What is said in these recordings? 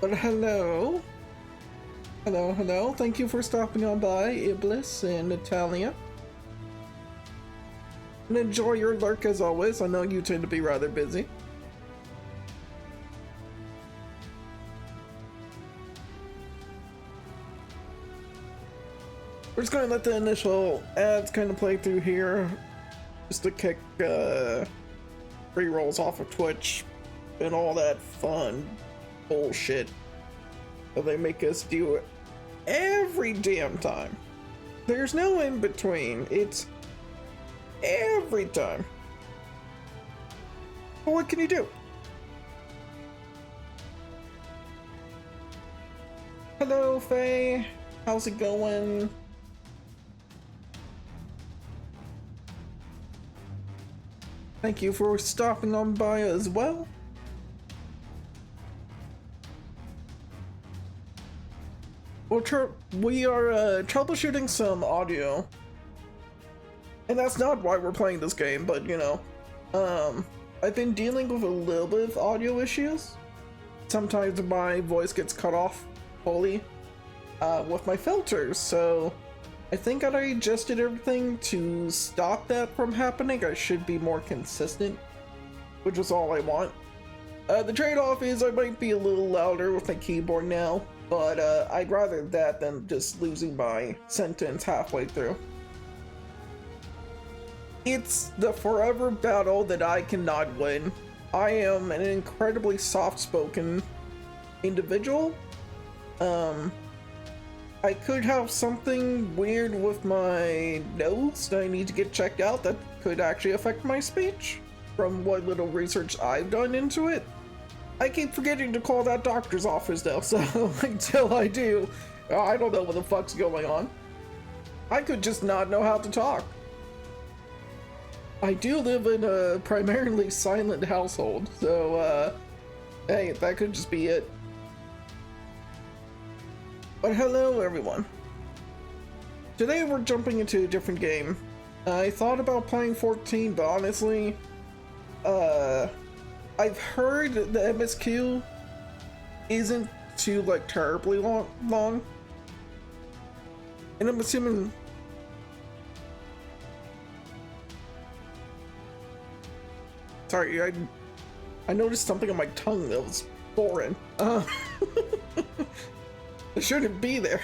But hello. Hello. Thank you for stopping on by, Iblis and Natalia. And enjoy your lurk as always. I know you tend to be rather busy. We're just gonna let the initial ads kind of play through here, just to kick pre-rolls off of Twitch and all that fun bullshit that they make us do every damn time. There's no in between. It's every time. But what can you do? Hello, Faye. How's it going? Thank you for stopping on by as well. We are troubleshooting some audio. And that's not why we're playing this game, but you know. I've been dealing with a little bit of audio issues. Sometimes my voice gets cut off fully with my filters, so I think I adjusted everything to stop that from happening. I should be more consistent, which is all I want. The trade-off is I might be a little louder with my keyboard now, but I'd rather that than just losing my sentence halfway through. It's the forever battle that I cannot win. I am an incredibly soft-spoken individual. I could have something weird with my nose that I need to get checked out that could actually affect my speech, from what little research I've done into it. I keep forgetting to call that doctor's office though, so until I do, I don't know what the fuck's going on. I could just not know how to talk. I do live in a primarily silent household, so hey, that could just be it. But hello everyone. Today we're jumping into a different game. I thought about playing 14, but honestly, I've heard the MSQ isn't too like terribly long. And I'm assuming sorry, I noticed something on my tongue that was foreign. It shouldn't be there.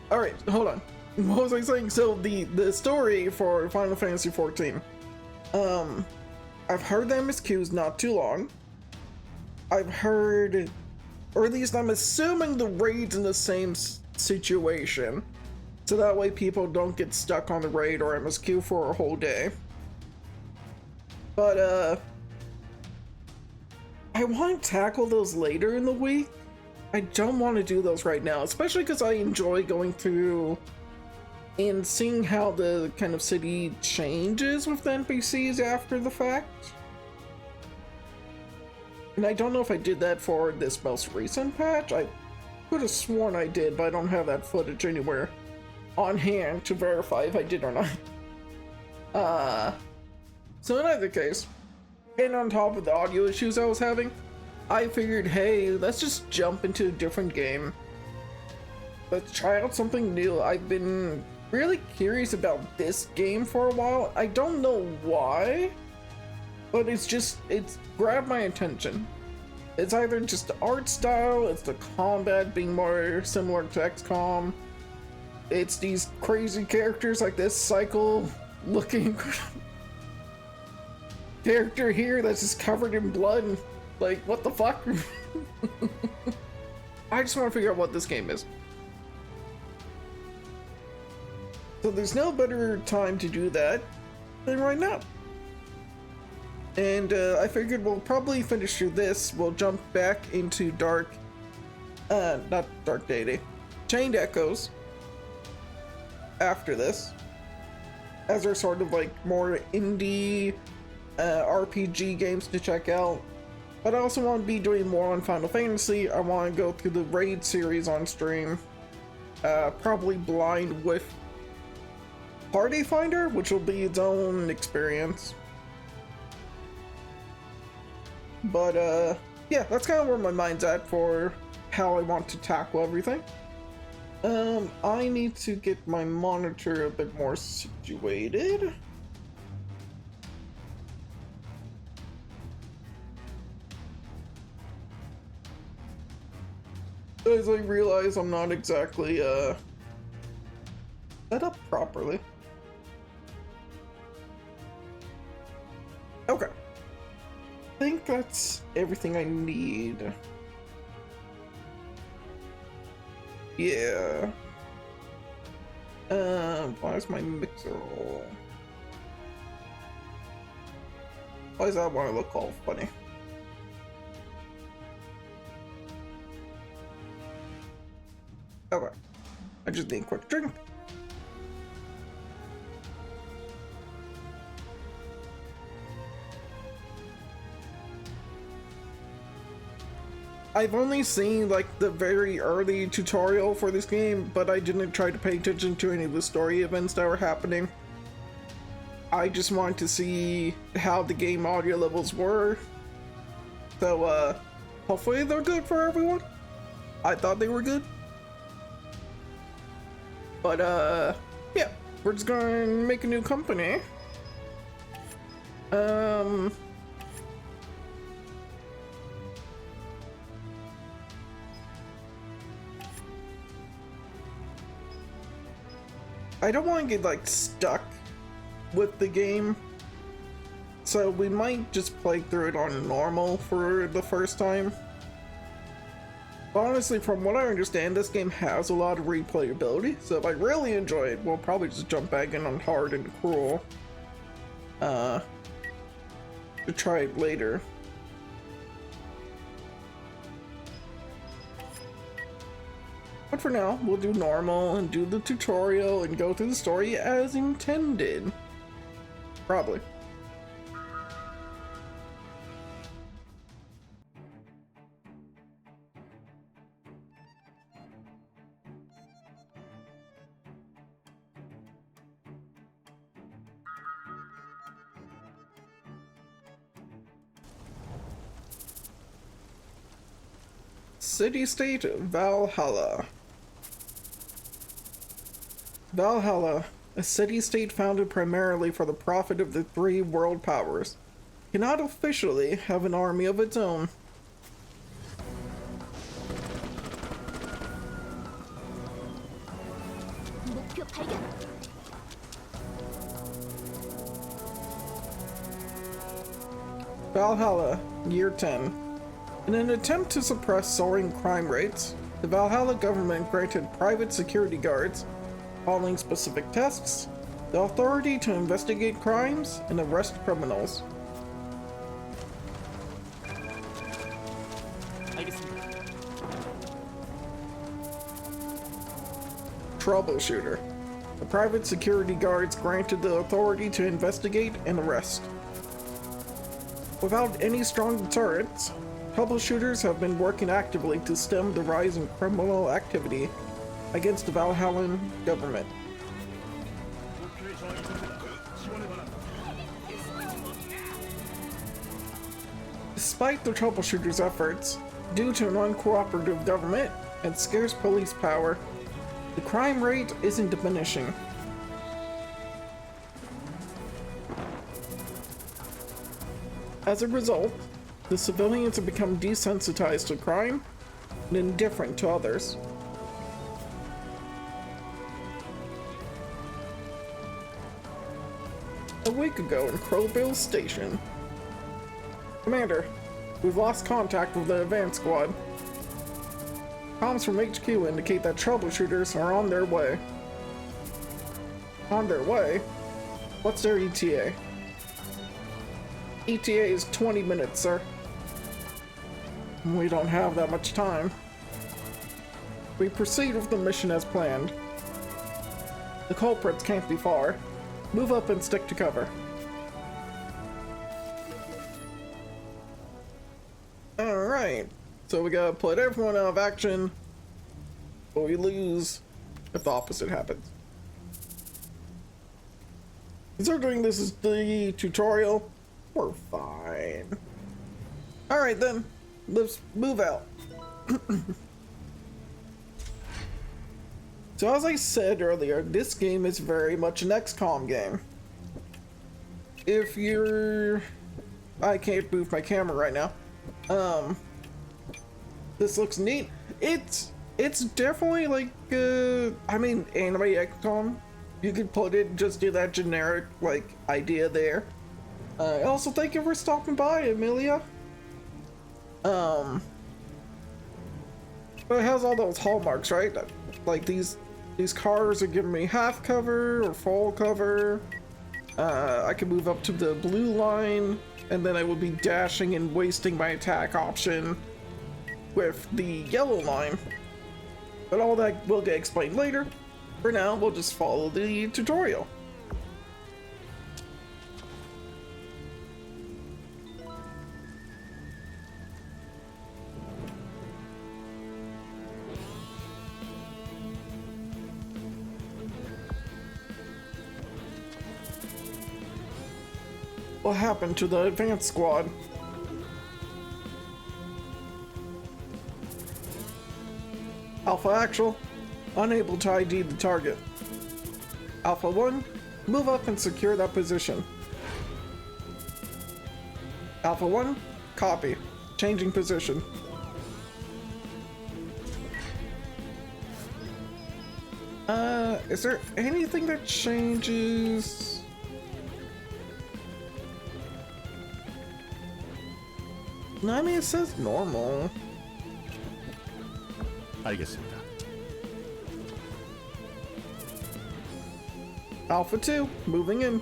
Alright, hold on. What was I saying? So the story for Final Fantasy XIV. I've heard the MSQ is not too long. I've heard, or at least I'm assuming the raid's in the same situation. So that way people don't get stuck on the raid or MSQ for a whole day. But I want to tackle those later in the week. I don't want to do those right now, especially because I enjoy going through and seeing how the kind of city changes with the NPCs after the fact. And I don't know if I did that for this most recent patch. I could have sworn I did, but I don't have that footage anywhere on hand to verify if I did or not. So in either case, and on top of the audio issues I was having, I figured, hey, let's just jump into a different game. Let's try out something new. I've been really curious about this game for a while. I don't know why, but it's grabbed my attention. It's either just the art style, it's the combat being more similar to XCOM, it's these crazy characters like this cycle looking character here that's just covered in blood and like, what the fuck? I just want to figure out what this game is. So there's no better time to do that than right now. And I figured we'll probably finish through this. We'll jump back into not Dark Deity, Chained Echoes after this, as they're sort of like more indie RPG games to check out. But I also want to be doing more on Final Fantasy. I want to go through the Raid series on stream. Probably blind with Party Finder, which will be its own experience. But yeah, that's kind of where my mind's at for how I want to tackle everything. I need to get my monitor a bit more situated. As I realize I'm not exactly, set up properly. Okay. I think that's everything I need. Yeah. Why is my mixer all... Why does that want to look all funny? Okay. I just need a quick drink. I've only seen like the very early tutorial for this game, but I didn't try to pay attention to any of the story events that were happening. I just wanted to see how the game audio levels were. So hopefully they're good for everyone. I thought they were good. But yeah, we're just gonna make a new company. I don't want to get like stuck with the game, so we might just play through it on normal for the first time. But honestly, from what I understand, this game has a lot of replayability, so if I really enjoy it, we'll probably just jump back in on hard and cruel to try it later. But for now, we'll do normal and do the tutorial and go through the story as intended. Probably. City-state Valhalla. Valhalla, a city-state founded primarily for the profit of the three world powers, cannot officially have an army of its own. Valhalla, year 10. In an attempt to suppress soaring crime rates, the Valhalla government granted private security guards, following specific tests, the authority to investigate crimes and arrest criminals. Troubleshooter. The private security guards granted the authority to investigate and arrest. Without any strong deterrents, troubleshooters have been working actively to stem the rise in criminal activity against the Valhallan government. Despite the troubleshooters' efforts, due to an uncooperative government and scarce police power, the crime rate isn't diminishing. As a result, the civilians have become desensitized to crime and indifferent to others. A week ago in Crowville Station. Commander, we've lost contact with the advance squad. Comms from HQ indicate that troubleshooters are on their way. On their way? What's their ETA? ETA is 20 minutes, sir. We don't have that much time. We proceed with the mission as planned. The culprits can't be far. Move up and stick to cover. Alright, so we gotta put everyone out of action, but we lose if the opposite happens. Considering this is the tutorial, we're fine. Alright then, let's move out. So as I said earlier, this game is very much an XCOM game. If you're... I can't move my camera right now. This looks neat. It's definitely like, I mean, anime XCOM. You could put it, just do that generic, like, idea there. Also, thank you for stopping by, Amelia. But it has all those hallmarks, right? Like, these cars are giving me half cover or full cover. I can move up to the blue line, and then I will be dashing and wasting my attack option with the yellow line. But all that will get explained later. For now, we'll just follow the tutorial. What happened to the advanced squad? Alpha Actual, unable to ID the target. Alpha 1, move up and secure that position. Alpha 1, copy, changing position. Is there anything that changes? No, I mean, it says normal. 알겠습니다. Alpha 2, moving in.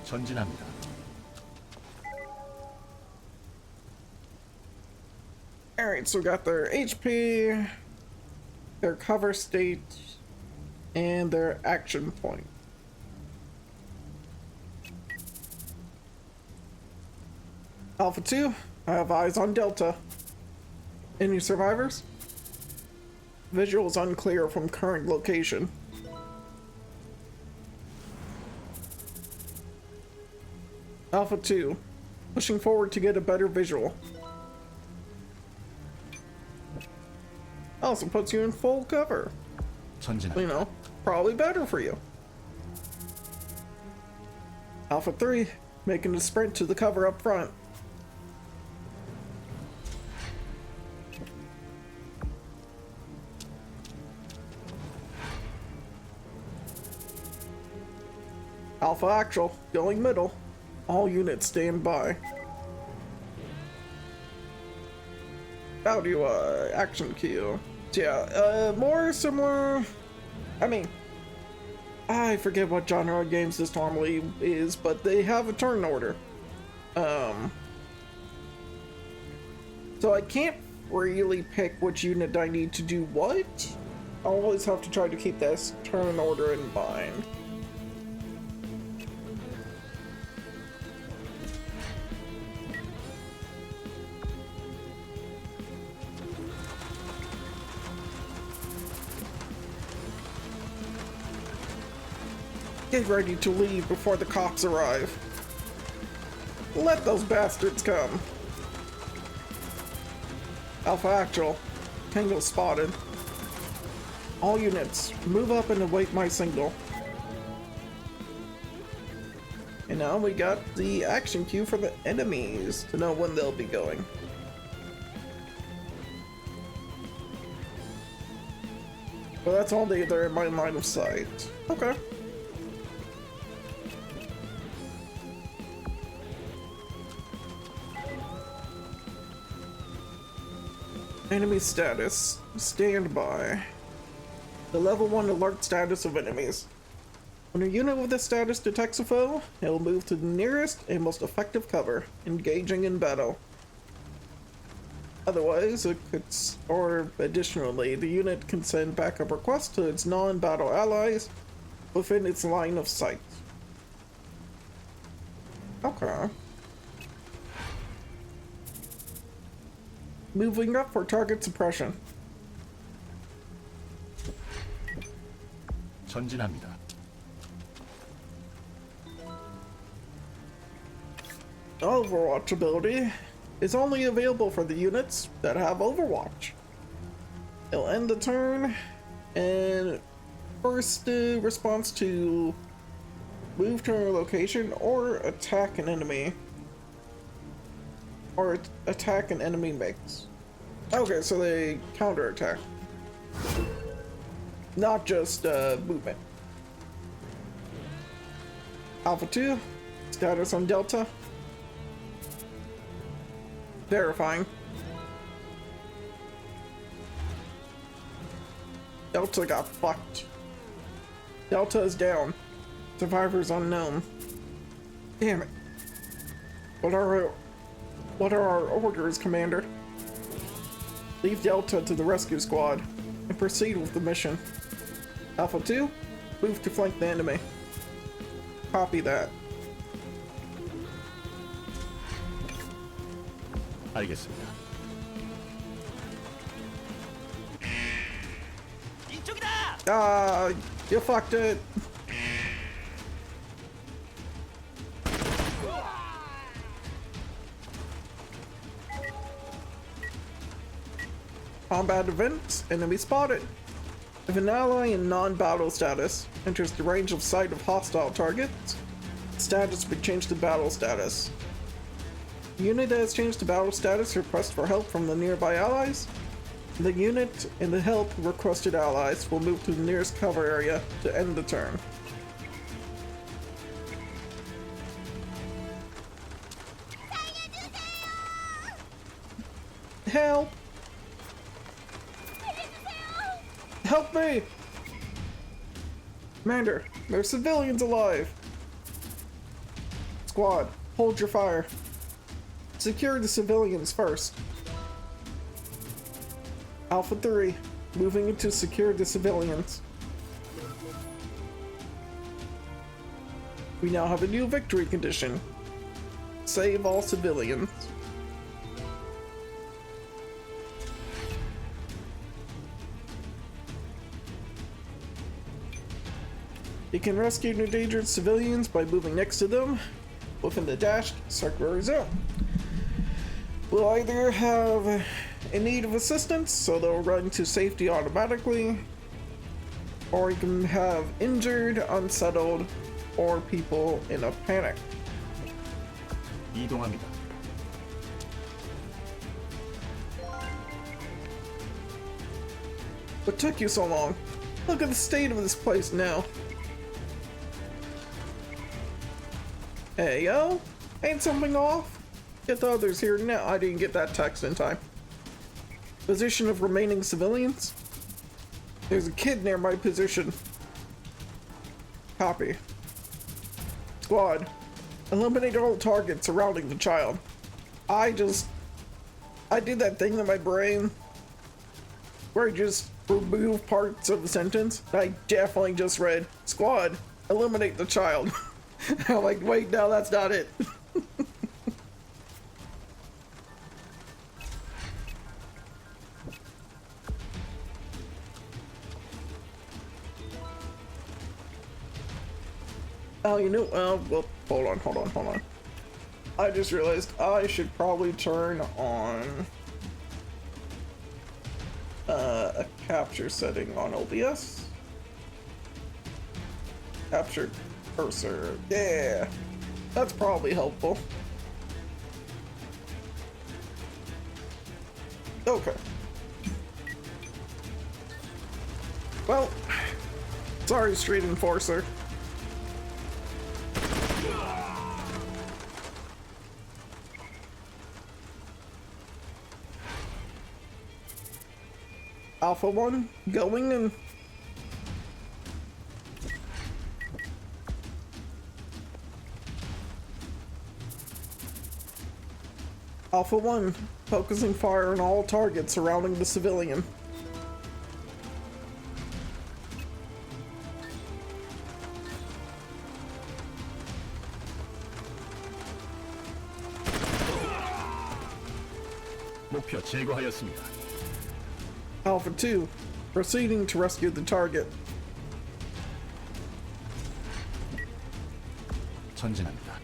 전진합니다. Alright, so we got their HP, their cover state, and their action point. Alpha 2, I have eyes on Delta. Any survivors? Visuals unclear from current location. Alpha 2, pushing forward to get a better visual. Also puts you in full cover. 전진합니다. You know, probably better for you. Alpha 3, making a sprint to the cover up front. Alpha Actual, going middle. All units stand by. How do you, action queue? Yeah, more similar... I mean, I forget what genre of games this normally is, but they have a turn order. So I can't really pick which unit I need to do what. I always have to try to keep this turn order in mind. Get ready to leave before the cops arrive. Let those bastards come. Alpha Actual, Tango spotted. All units, move up and await my signal. And now we got the action queue for the enemies to know when they'll be going. Well, that's all they're in my line of sight. Okay. Enemy status. Stand by. The level 1 alert status of enemies. When a unit with this status detects a foe, it will move to the nearest and most effective cover, engaging in battle. Otherwise, it could, or additionally, the unit can send backup requests to its non-battle allies within its line of sight. Okay. Moving up for target suppression. 전진합니다. Overwatch ability is only available for the units that have Overwatch. It'll end the turn, and first response to move to a location or attack an enemy. Or attack an enemy makes. Okay, so they counterattack. Not just movement. Alpha 2, status on Delta. Verifying. Delta got fucked. Delta is down. Survivors unknown. Damn it. What are our orders, Commander? Leave Delta to the rescue squad and proceed with the mission. Alpha 2, move to flank the enemy. Copy that. 알겠습니다. Ah, you fucked it. Combat events, enemy spotted. If an ally in non-battle status enters the range of sight of hostile targets, status will be changed to battle status. The unit that has changed to battle status requests for help from the nearby allies. The unit and the help requested allies will move to the nearest cover area to end the turn. Help! Help me! Commander, there's civilians alive! Squad, hold your fire. Secure the civilians first. Alpha 3, moving to secure the civilians. We now have a new victory condition. Save all civilians. You can rescue endangered civilians by moving next to them within the dashed circular zone. We'll either have in need of assistance, so they'll run to safety automatically, or you can have injured, unsettled, or people in a panic. 이동합니다. What took you so long? Look at the state of this place now. Hey yo, ain't something off? Get the others here now. I didn't get that text in time. Position of remaining civilians? There's a kid near my position. Copy. Squad, eliminate all targets surrounding the child. I did that thing in my brain where I just remove parts of a sentence. I definitely just read, squad, eliminate the child. I'm like, wait, no, that's not it. Oh, you know, well, hold on. I just realized I should probably turn on a capture setting on OBS. Capture cursor. Yeah, that's probably helpful. Okay. Well, sorry, Street Enforcer. Alpha 1 going in. Alpha 1 focusing fire on all targets surrounding the civilian. 목표 제거하였습니다. Alpha 2 proceeding to rescue the target. 전진합니다.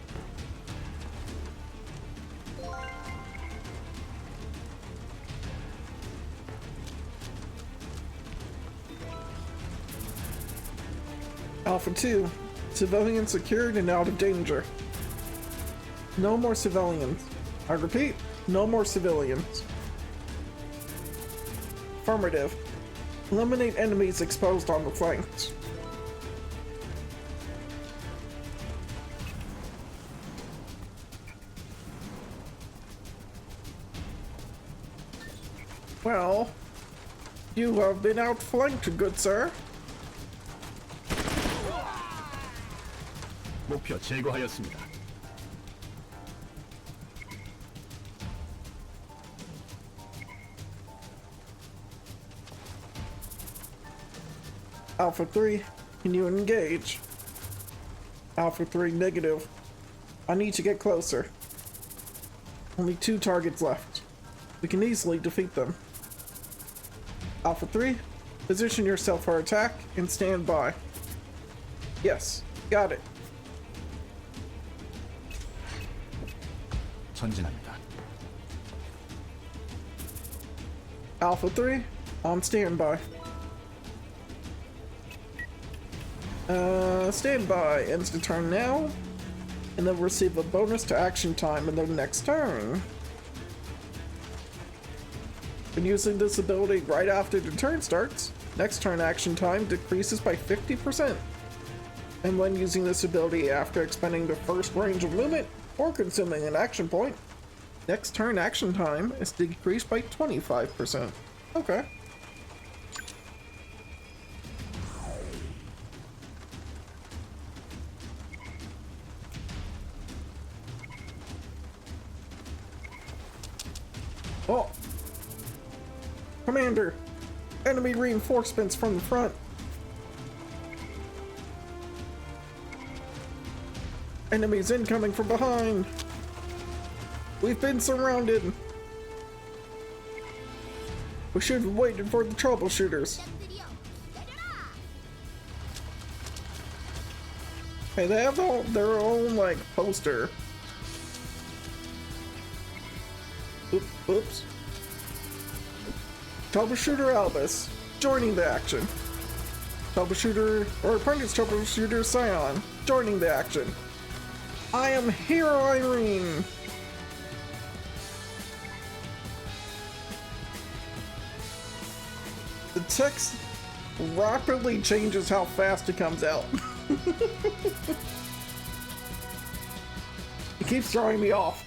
Alpha 2. Civilians secured and out of danger. No more civilians. I repeat, no more civilians. Affirmative. Eliminate enemies exposed on the flanks. Well, you have been outflanked, good sir. 목표 제거하였습니다. Alpha 3, can you engage? Alpha 3, negative. I need to get closer. Only 2 targets left. We can easily defeat them. Alpha 3, position yourself for attack and stand by. Yes, got it. 전진합니다. Alpha 3, on standby. Standby ends the turn now, and they'll receive a bonus to action time in their next turn. When using this ability right after the turn starts, next turn action time decreases by 50%. And when using this ability after expending the first range of movement or consuming an action point, next turn action time is decreased by 25%. Okay. Oh! Commander! Enemy reinforcements from the front! Enemies incoming from behind! We've been surrounded! We should have waited for the troubleshooters. Hey, they have their own, like, poster. Oops. Troubleshooter Albus, joining the action. Troubleshooter, or Apprentice Troubleshooter Scion, joining the action. I am Hero Irene! The text rapidly changes how fast it comes out. It keeps throwing me off.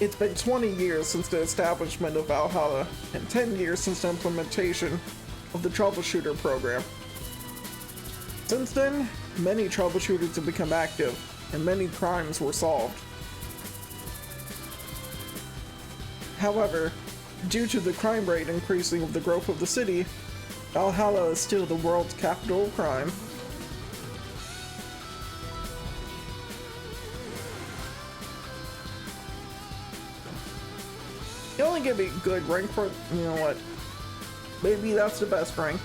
It's been 20 years since the establishment of Valhalla, and 10 years since the implementation of the Troubleshooter program. Since then, many troubleshooters have become active, and many crimes were solved. However, due to the crime rate increasing of the growth of the city, Valhalla is still the world's capital of crime. You only give me good rank for, you know what, maybe that's the best rank.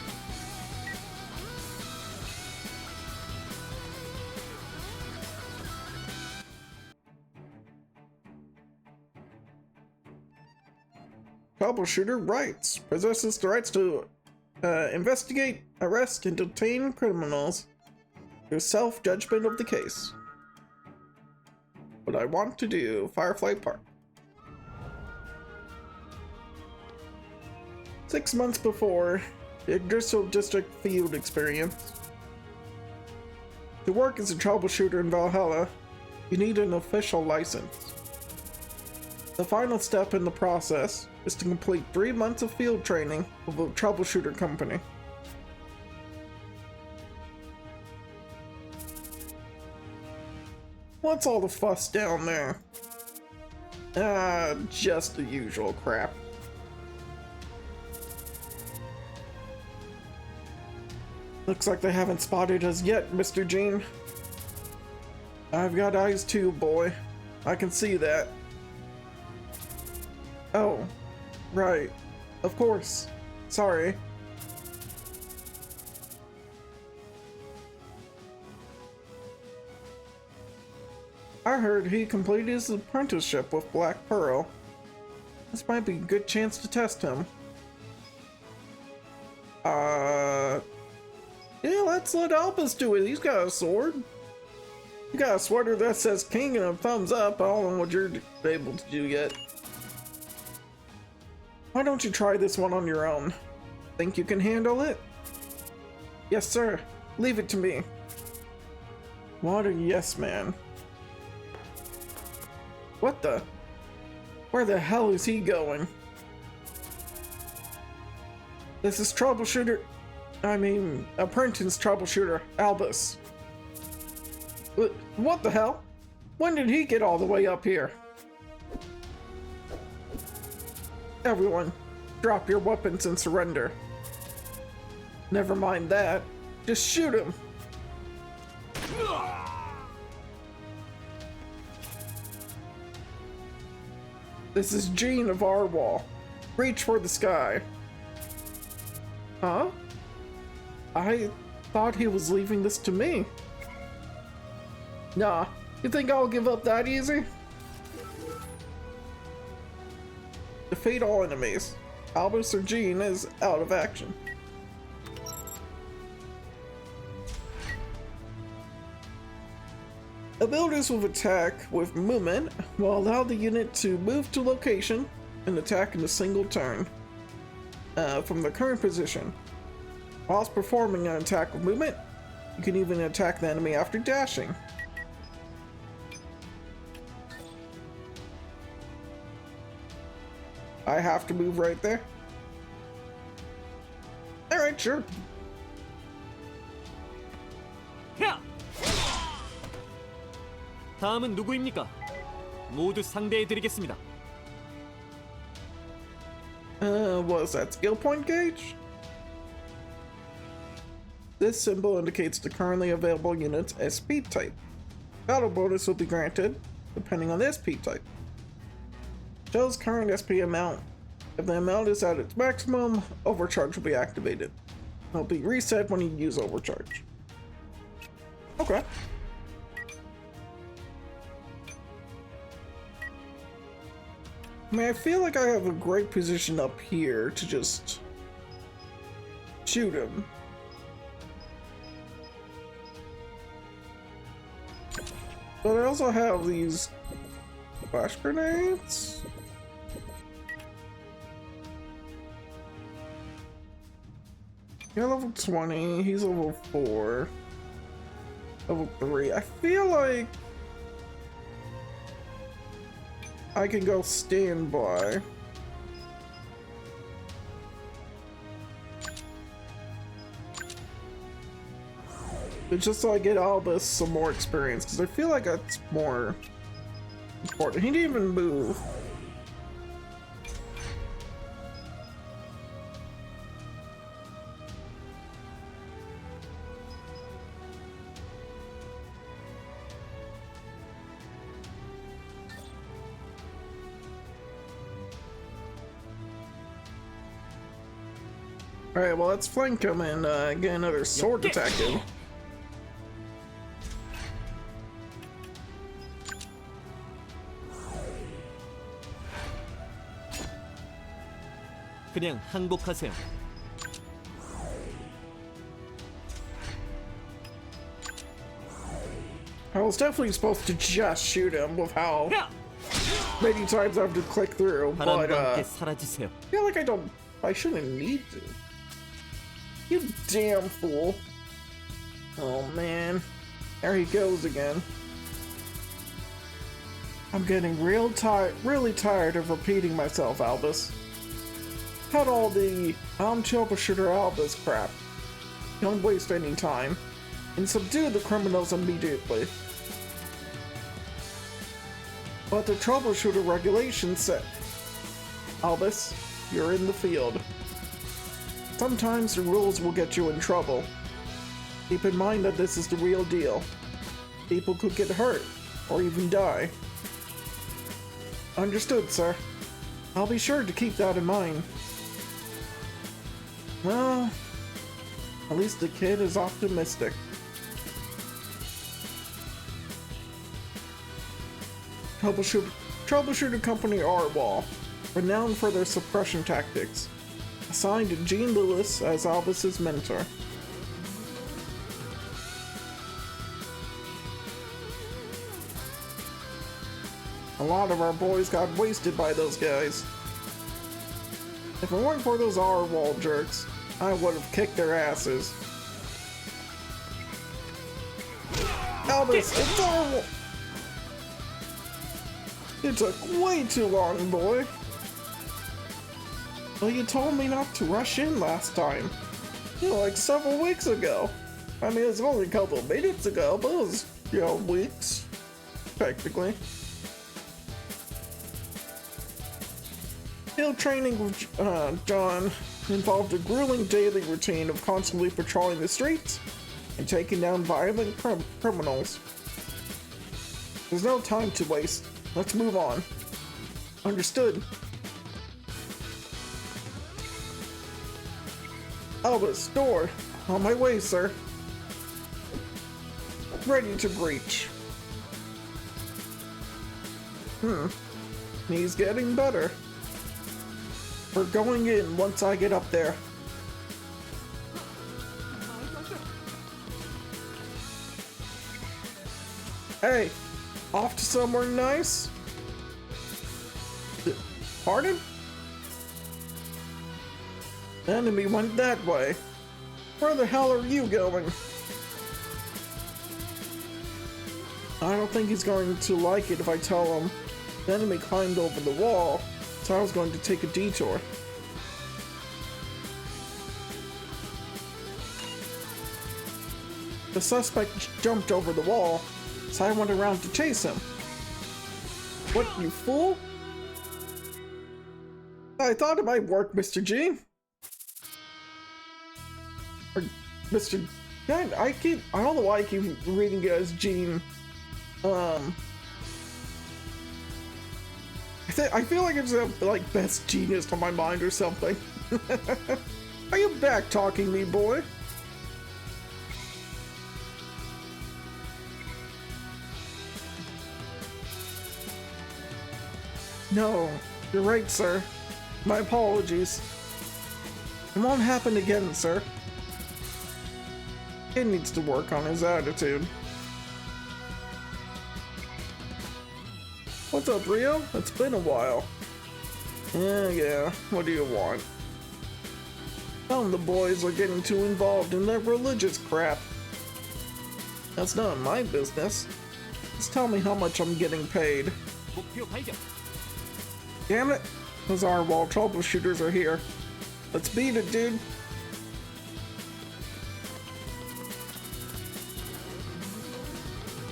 Troubleshooter rights. Possesses the rights to investigate, arrest, and detain criminals through self-judgment of the case. What I want to do, Firefly Park. 6 months before the Industrial District field experience. To work as a troubleshooter in Valhalla, you need an official license. The final step in the process is to complete 3 months of field training with a troubleshooter company. What's all the fuss down there? Just the usual crap. Looks like they haven't spotted us yet, Mr. Gene. I've got eyes too, boy. I can see that. Oh, right. Of course. Sorry. I heard he completed his apprenticeship with Black Pearl. This might be a good chance to test him. let's let Albus do it. He's got a sword. You got a sweater that says king and a thumbs up. I don't know what you're able to do yet. Why don't you try this one on your own? Think you can handle it? Yes, sir. Leave it to me. What a yes man. What the? Where the hell is he going? This is Troubleshooter. I mean, Apprentice Troubleshooter, Albus. What the hell? When did he get all the way up here? Everyone, drop your weapons and surrender. Never mind that. Just shoot him. This is Gene of Arwall. Reach for the sky. Huh? I thought he was leaving this to me. Nah, you think I'll give up that easy? Defeat all enemies. Albus or Gene is out of action. Abilities with attack with movement will allow the unit to move to location and attack in a single turn from the current position. Whilst performing an attack with movement, you can even attack the enemy after dashing. I have to move right there? Alright, sure. 야! 다음은 누구입니까? 모두 상대해드리겠습니다. What is that? Skill point gauge? This symbol indicates the currently available unit's SP type. Battle bonus will be granted, depending on the SP type. Shows current SP amount. If the amount is at its maximum, overcharge will be activated. It'll be reset when you use overcharge. Okay. I mean, I feel like I have a great position up here to just shoot him. But I also have these flash grenades. You're level 20, he's level 4. Level 3. I feel like I can go standby. But just so I get Albus some more experience, because I feel like that's more important. He didn't even move. Alright, well, let's flank him and get another sword attack in. 그냥 항복하세요. I was definitely supposed to just shoot him with how many times I have to click through, but 바람과 함께 사라지세요. I feel like I shouldn't need to. You damn fool. Oh man, there he goes again. I'm getting really tired of repeating myself, Albus. Cut all the I'm Troubleshooter Albus crap. Don't waste any time, and subdue the criminals immediately. But the Troubleshooter regulations say, Albus, you're in the field. Sometimes the rules will get you in trouble. Keep in mind that this is the real deal. People could get hurt, or even die. Understood, sir. I'll be sure to keep that in mind. Well, at least the kid is optimistic. Troubleshooter Company Arwall, renowned for their suppression tactics. Assigned Gene Lewis as Albus's mentor. A lot of our boys got wasted by those guys. If it weren't for those R-wall jerks, I would have kicked their asses. Albus, it's R-wall! It took way too long, boy. Well, you told me not to rush in last time. You know, like several weeks ago. I mean, it was only a couple of minutes ago, but it was, you know, weeks. Technically. Field training with John involved a grueling daily routine of constantly patrolling the streets and taking down violent criminals. There's no time to waste. Let's move on. Understood. Albus, door. On my way, sir. Ready to breach. He's getting better. We're going in once I get up there. Hey, off to somewhere nice? Pardon? The enemy went that way. Where the hell are you going? I don't think he's going to like it if I tell him the enemy climbed over the wall, so I was going to take a detour. The suspect jumped over the wall, so I went around to chase him. What, you fool? I thought it might work, Mr. G. Or Mr. Yeah, I don't know why I keep reading it as Gene. I feel like it's like best genius on my mind or something. Are you back talking me, boy? No, you're right, sir. My apologies. It won't happen again, sir. He needs to work on his attitude. What's up, Rio? It's been a while. Yeah, what do you want? Some of the boys are getting too involved in their religious crap. That's none of my business. Just tell me how much I'm getting paid. Damn it! Those R-wall troubleshooters are here. Let's beat it, dude.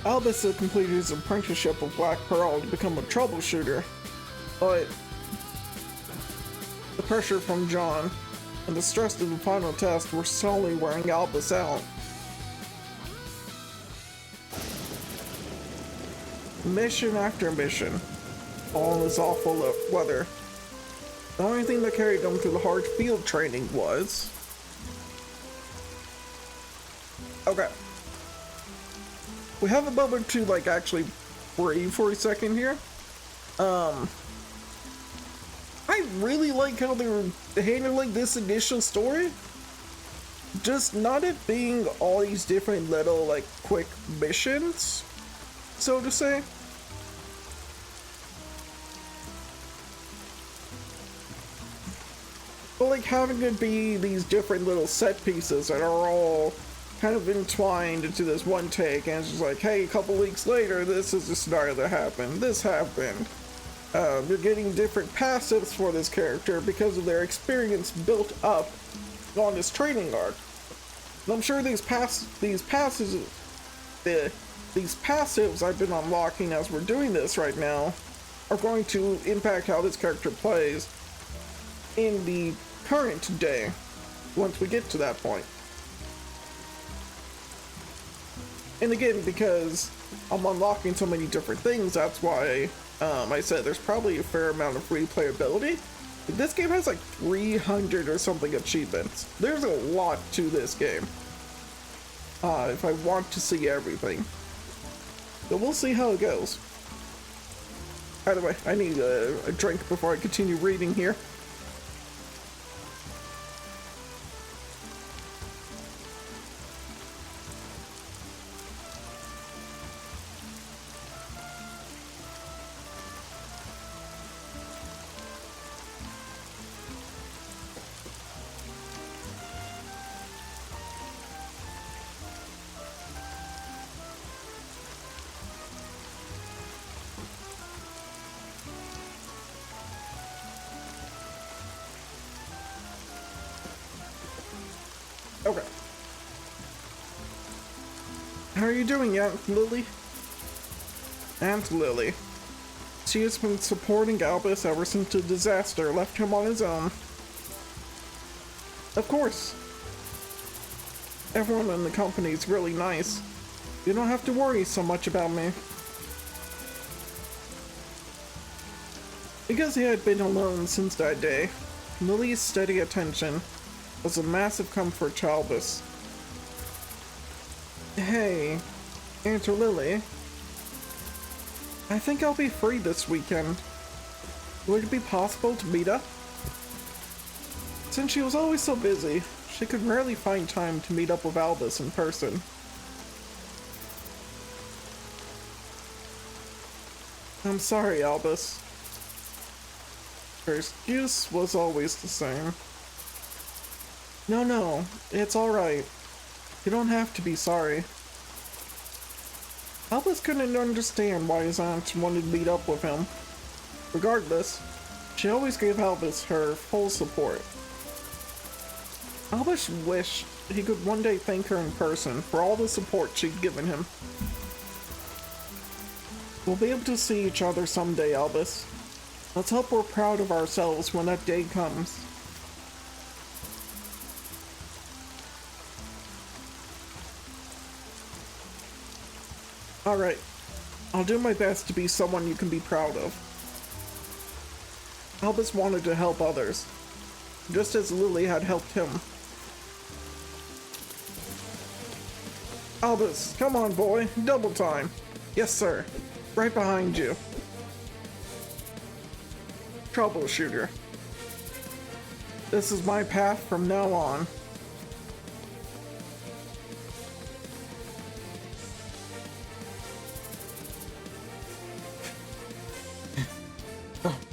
Albus had completed his apprenticeship with Black Pearl to become a troubleshooter, but the pressure from John and the stress of the final test were slowly wearing Albus out. Mission after mission, all in this awful weather. The only thing that carried them through the hard field training was... Okay. We have a moment to like actually breathe for a second here. I really like how they were handling this initial story. Just not it being all these different little like quick missions, so to say. But like having it be these different little set pieces that are all kind of entwined into this one take, and it's just like, hey, a couple weeks later, this is the scenario that happened, this happened. You're getting different passives for this character because of their experience built up on this training arc. And I'm sure these passives I've been unlocking as we're doing this right now are going to impact how this character plays in the current day once we get to that point. And again, because I'm unlocking so many different things, that's why I said there's probably a fair amount of replayability. This game has like 300 or something achievements. There's a lot to this game. If I want to see everything. So we'll see how it goes. By the way, I need a drink before I continue reading here. How are you doing, Aunt Lily? Aunt Lily. She has been supporting Albus ever since the disaster left him on his own. Of course. Everyone in the company is really nice. You don't have to worry so much about me. Because he had been alone since that day, Lily's steady attention was a massive comfort to Albus. Hey, Aunt Lily. I think I'll be free this weekend. Would it be possible to meet up? Since she was always so busy, she could rarely find time to meet up with Albus in person. I'm sorry, Albus. Her excuse was always the same. No, it's alright. You don't have to be sorry. Albus couldn't understand why his aunt wanted to meet up with him. Regardless, she always gave Albus her full support. Albus wished he could one day thank her in person for all the support she'd given him. We'll be able to see each other someday, Albus. Let's hope we're proud of ourselves when that day comes. Alright, I'll do my best to be someone you can be proud of. Albus wanted to help others, just as Lily had helped him. Albus, come on boy, double time. Yes sir, right behind you. Troubleshooter. This is my path from now on.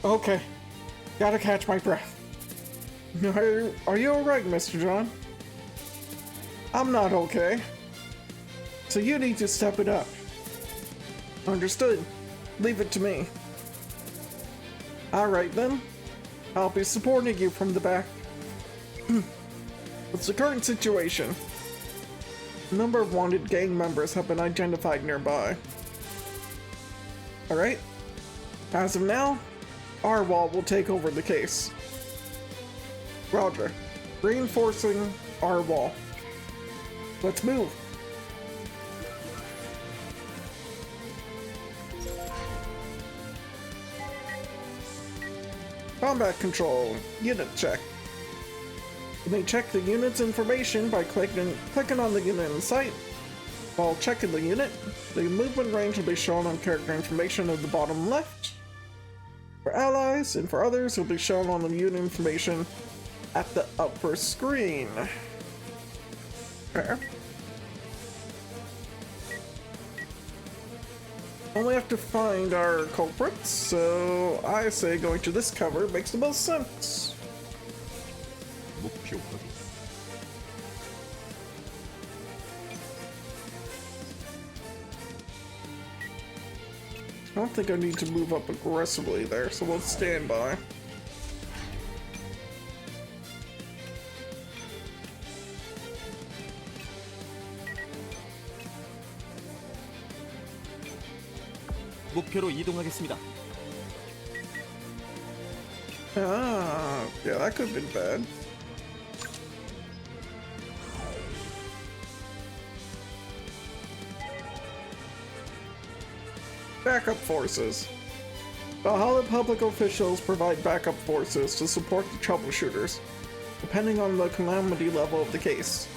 Okay, gotta catch my breath. Are you alright, Mr. John? I'm not okay. So you need to step it up. Understood. Leave it to me. Alright then. I'll be supporting you from the back. What's the current situation? A number of wanted gang members have been identified nearby. Alright. As of now, our wall will take over the case. Roger. Reinforcing our wall. Let's move. Combat control. Unit check. You may check the unit's information by clicking on the unit in sight. While checking the unit, the movement range will be shown on character information at the bottom left. For allies and for others, it will be shown on the unit information at the upper screen. Fair. Only have to find our culprits, so I say going to this cover makes the most sense. 목표 확인. I don't think I need to move up aggressively there, so we'll stand by. 목표로 이동하겠습니다. Ah, yeah, that could have been bad. Backup forces. Valhalla public officials provide backup forces to support the troubleshooters, depending on the calamity level of the case.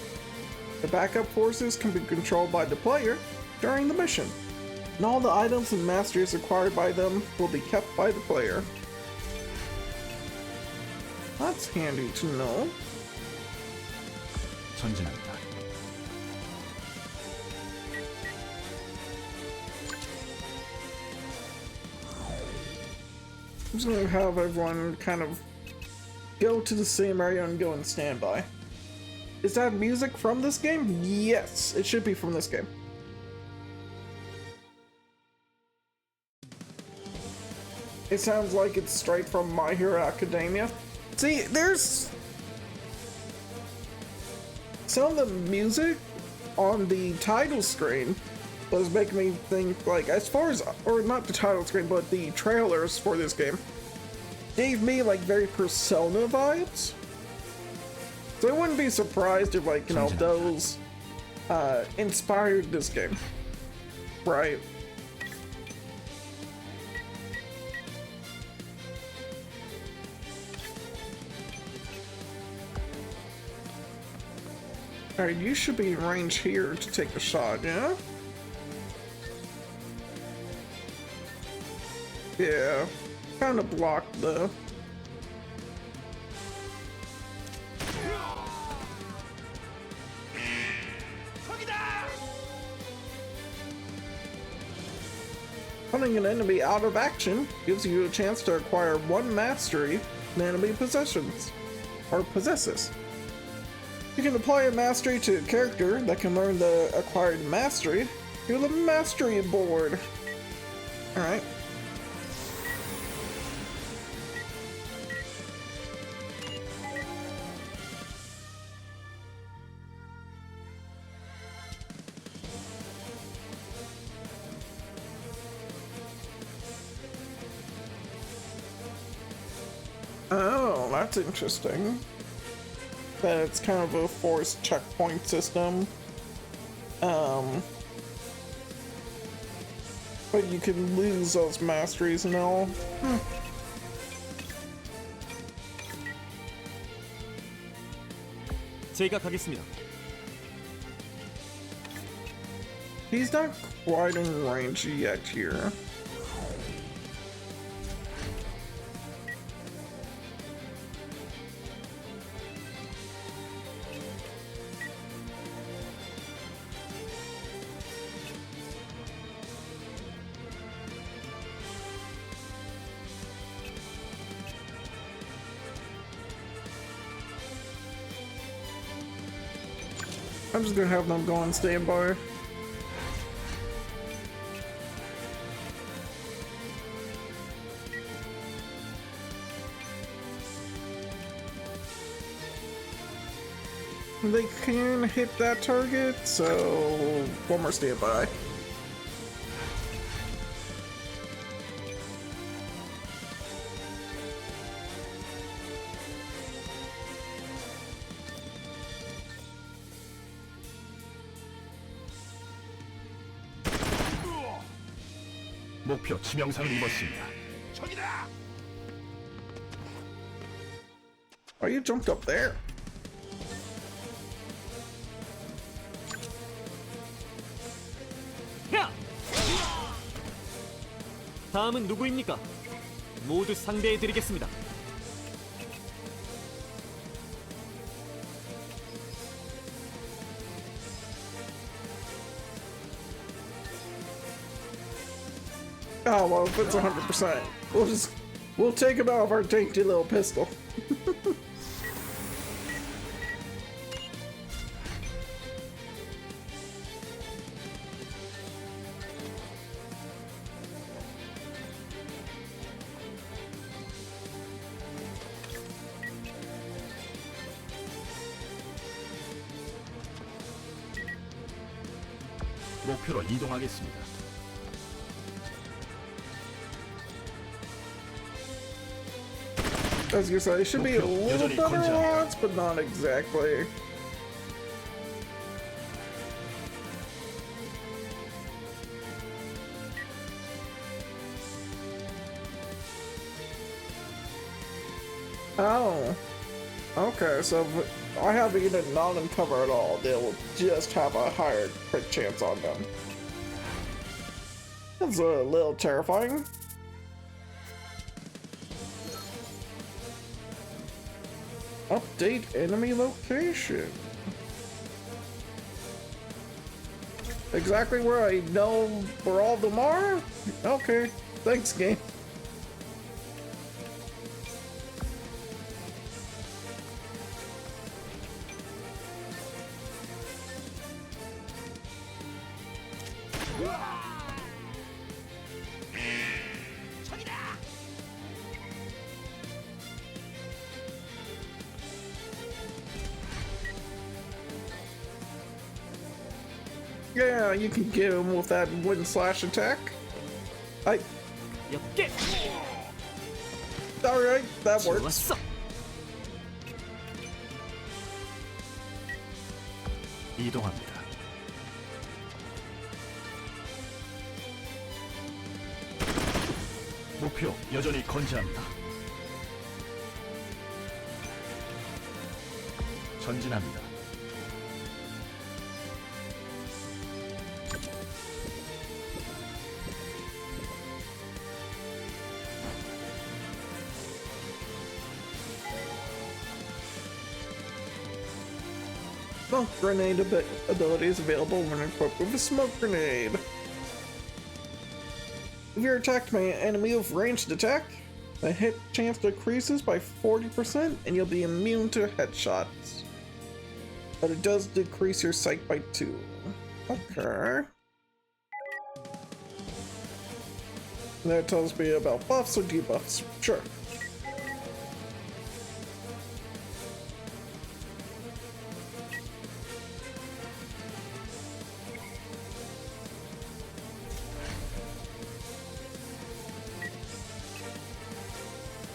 The backup forces can be controlled by the player during the mission, and all the items and masteries acquired by them will be kept by the player. That's handy to know. 전진한다. I'm just gonna have everyone kind of go to the same area and go in standby. Is that music from this game? Yes, it should be from this game. It sounds like it's straight from My Hero Academia. See, there's some of the music on the title screen was making me think, like, as far as, or not the title screen, but the trailers for this game gave me like very Persona vibes. So I wouldn't be surprised if, like, you know, those inspired this game, right? Alright, you should be in range here to take a shot, yeah? Yeah, kind of blocked though. Putting an enemy out of action gives you a chance to acquire one mastery the enemy possessions, or possesses. You can apply a mastery to a character that can learn the acquired mastery through the mastery board. Alright. Oh, that's interesting. That it's kind of a forced checkpoint system. But you can lose those masteries and all. 제가 가겠습니다. He's not quite in range yet here. I'm just gonna have them go on standby. They can hit that target, so one more standby. 목표 치명상을 입었습니다. 적이다. Oh, you jumped up there. 야! 다음은 누구입니까? 모두 상대해드리겠습니다. Oh, well, if it's 100%, we'll take him out of our dainty little pistol. 목표로 이동하겠습니다. As you say, it should be a little better odds, but not exactly. Oh. Okay, so if I have a unit not in cover at all, they'll just have a higher crit chance on them. That's a little terrifying. Update enemy location. Exactly where I know where all of them are? Okay, thanks, game. Yeah, you can get him with that wind slash attack. 엽게. Alright, that works. 좋았어. 이동합니다. 목표 여전히 건재합니다. 전진합니다. Smoke grenade ability is available when equipped with a smoke grenade. If you're attacked by an enemy with ranged attack, the hit chance decreases by 40% and you'll be immune to headshots. But it does decrease your sight by 2. Okay. That tells me about buffs or debuffs. Sure.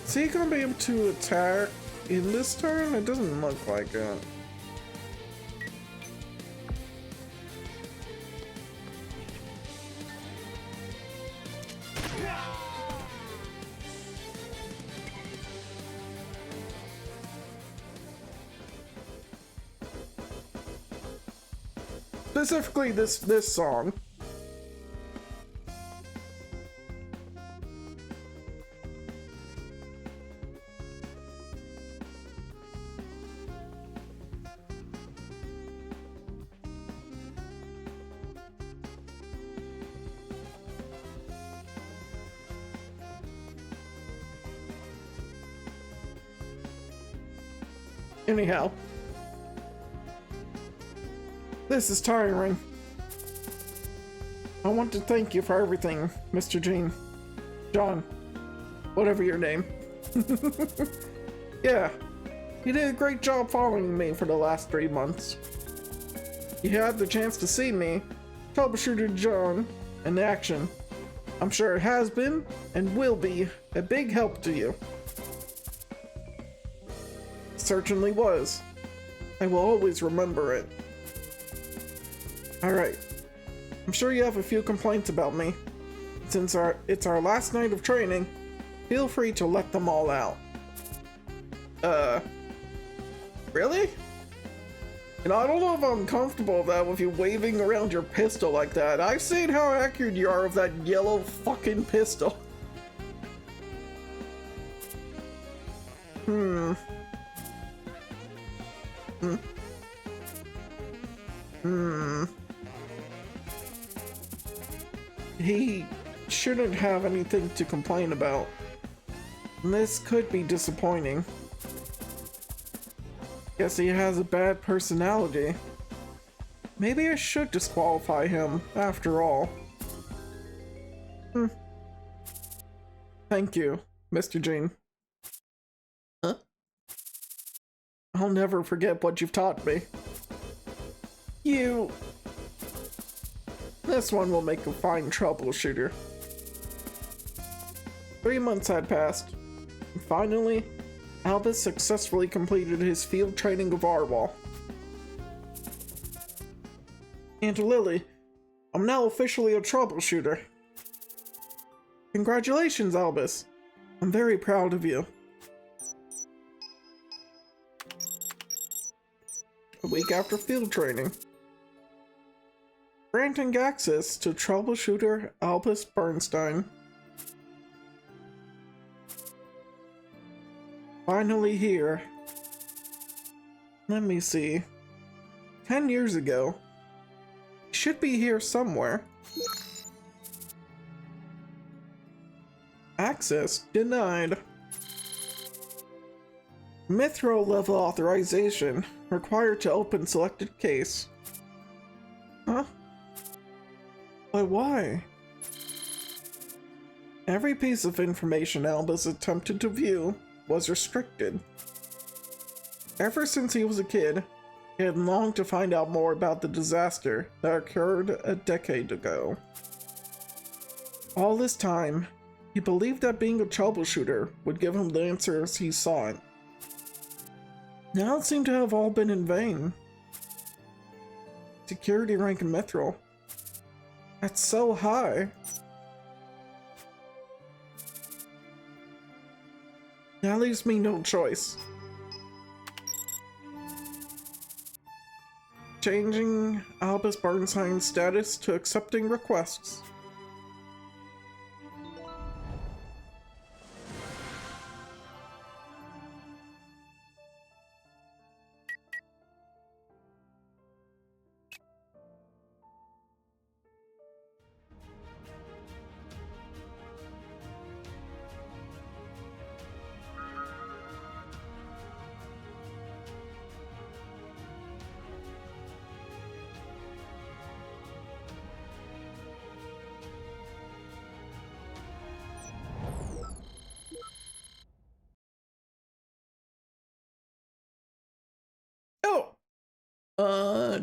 Is he gonna be able to attack in this turn? It doesn't look like it. Specifically this song. Anyhow, this is tiring. I want to thank you for everything, Mr. John, whatever your name. Yeah, you did a great job following me for the last 3 months. You had the chance to see me, Troubleshooter John, in action. I'm sure it has been, and will be, a big help to you. Certainly was. I will always remember it. Alright. I'm sure you have a few complaints about me. Since it's our last night of training, feel free to let them all out. Really? And I don't know if I'm comfortable with that with you waving around your pistol like that. I've seen how accurate you are with that yellow fucking pistol. He shouldn't have anything to complain about. This could be disappointing. Guess he has a bad personality. Maybe I should disqualify him, after all. Thank you, Mr. Jean. Huh? I'll never forget what you've taught me. This one will make a fine troubleshooter. 3 months had passed. And finally, Albus successfully completed his field training of Arwal. And Lily, I'm now officially a troubleshooter. Congratulations, Albus. I'm very proud of you. A week after field training. Granting access to Troubleshooter Albus Bernstein. Finally here. Let me see. 10 years ago. He should be here somewhere. Access denied. Mithro level authorization required to open selected case. Huh? But why? Every piece of information Albus attempted to view was restricted. Ever since he was a kid, He had longed to find out more about the disaster that occurred a decade ago. All this time, he believed that being a troubleshooter would give him the answers he sought. Now it seemed to have all been in vain. Security rank in Mithril. That's so high. That leaves me no choice. Changing Albus Bernstein's status to accepting requests.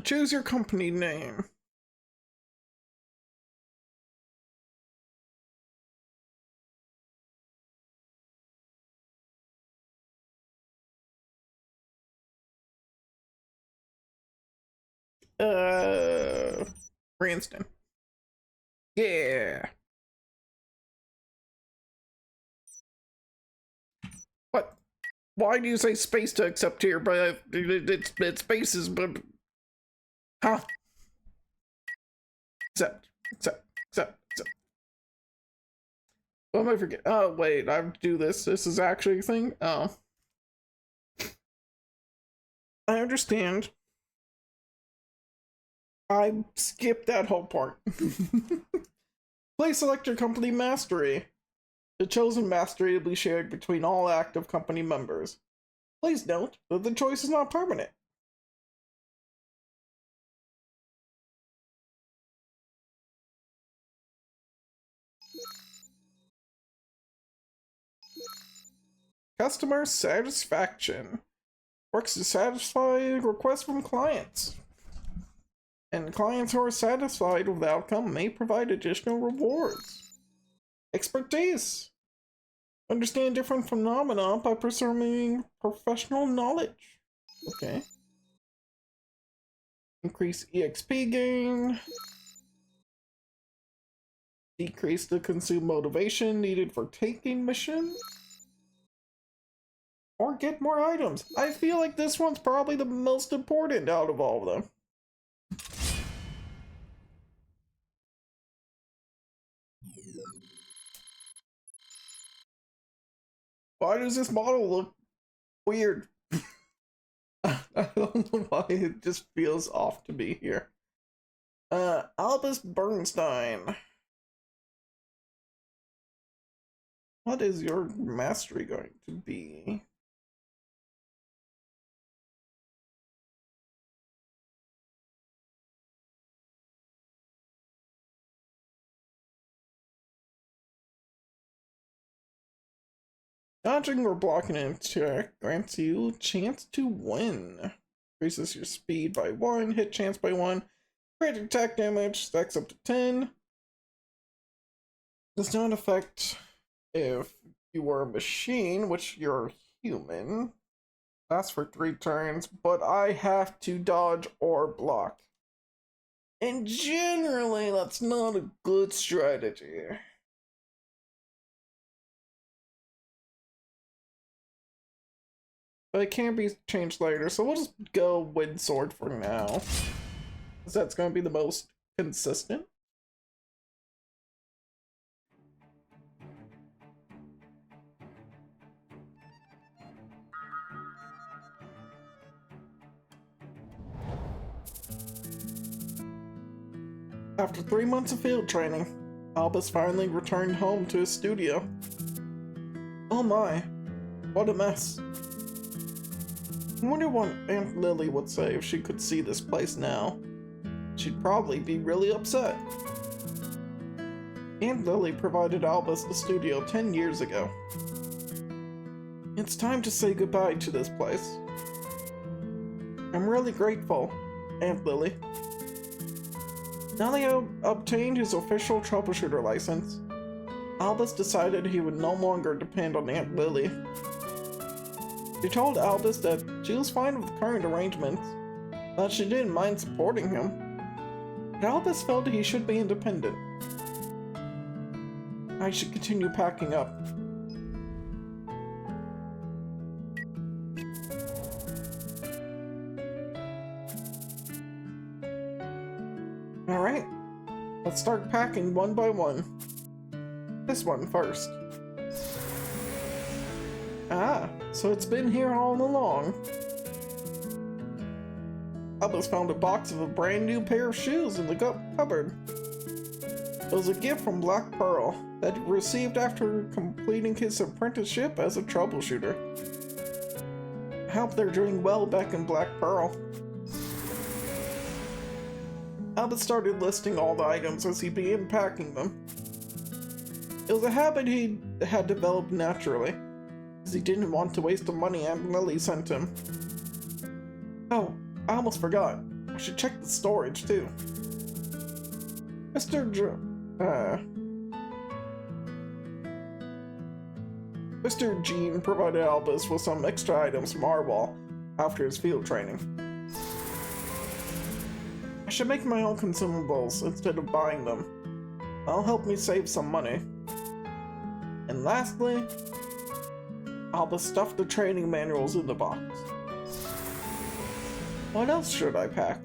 Choose your company name. Cranston. Yeah. What? Why do you say space to accept here? But it's spaces, but huh? Accept. What am I forgetting? Oh wait, I have to do this. This is actually a thing. Oh, I understand. I skipped that whole part. Please select your company mastery. The chosen mastery will be shared between all active company members. Please note that the choice is not permanent. Customer satisfaction works to satisfy requests from clients. And clients who are satisfied with the outcome may provide additional rewards. Expertise. Understand different phenomena by pursuing professional knowledge. Okay. Increase EXP gain. Decrease the consume motivation needed for taking missions. Or get more items. I feel like this one's probably the most important out of all of them. Why does this model look weird? I don't know why, it just feels off to me here. Albus Bernstein. What is your mastery going to be? Dodging or blocking an attack grants you chance to win. Increases your speed by 1, hit chance by 1, crit attack damage, stacks up to 10. Does not affect if you were a machine, which you're human. Lasts for 3 turns, but I have to dodge or block. And generally, that's not a good strategy. But it can be changed later, so we'll just go Wind Sword for now. Because that's going to be the most consistent. After 3 months of field training, Albus finally returned home to his studio. Oh my, what a mess. I wonder what Aunt Lily would say if she could see this place now. She'd probably be really upset. Aunt Lily provided Albus the studio 10 years ago. It's time to say goodbye to this place. I'm really grateful, Aunt Lily. Now that he obtained his official troubleshooter license, Albus decided he would no longer depend on Aunt Lily. She told Albus that she was fine with the current arrangements, that she didn't mind supporting him, but Albus felt he should be independent. I should continue packing up. Alright, let's start packing one by one. This one first. Ah, so it's been here all along. Albus found a box of a brand new pair of shoes in the cupboard. It was a gift from Black Pearl that he received after completing his apprenticeship as a troubleshooter. I hope they're doing well back in Black Pearl. Albus started listing all the items as he began packing them. It was a habit he had developed naturally, as he didn't want to waste the money Aunt Lily sent him. Oh, I almost forgot. I should check the storage too. Mr. Jean provided Albus with some extra items from Arwal after his field training. I should make my own consumables instead of buying them. That'll help me save some money. And lastly, Albus stuffed the training manuals in the box. What else should I pack?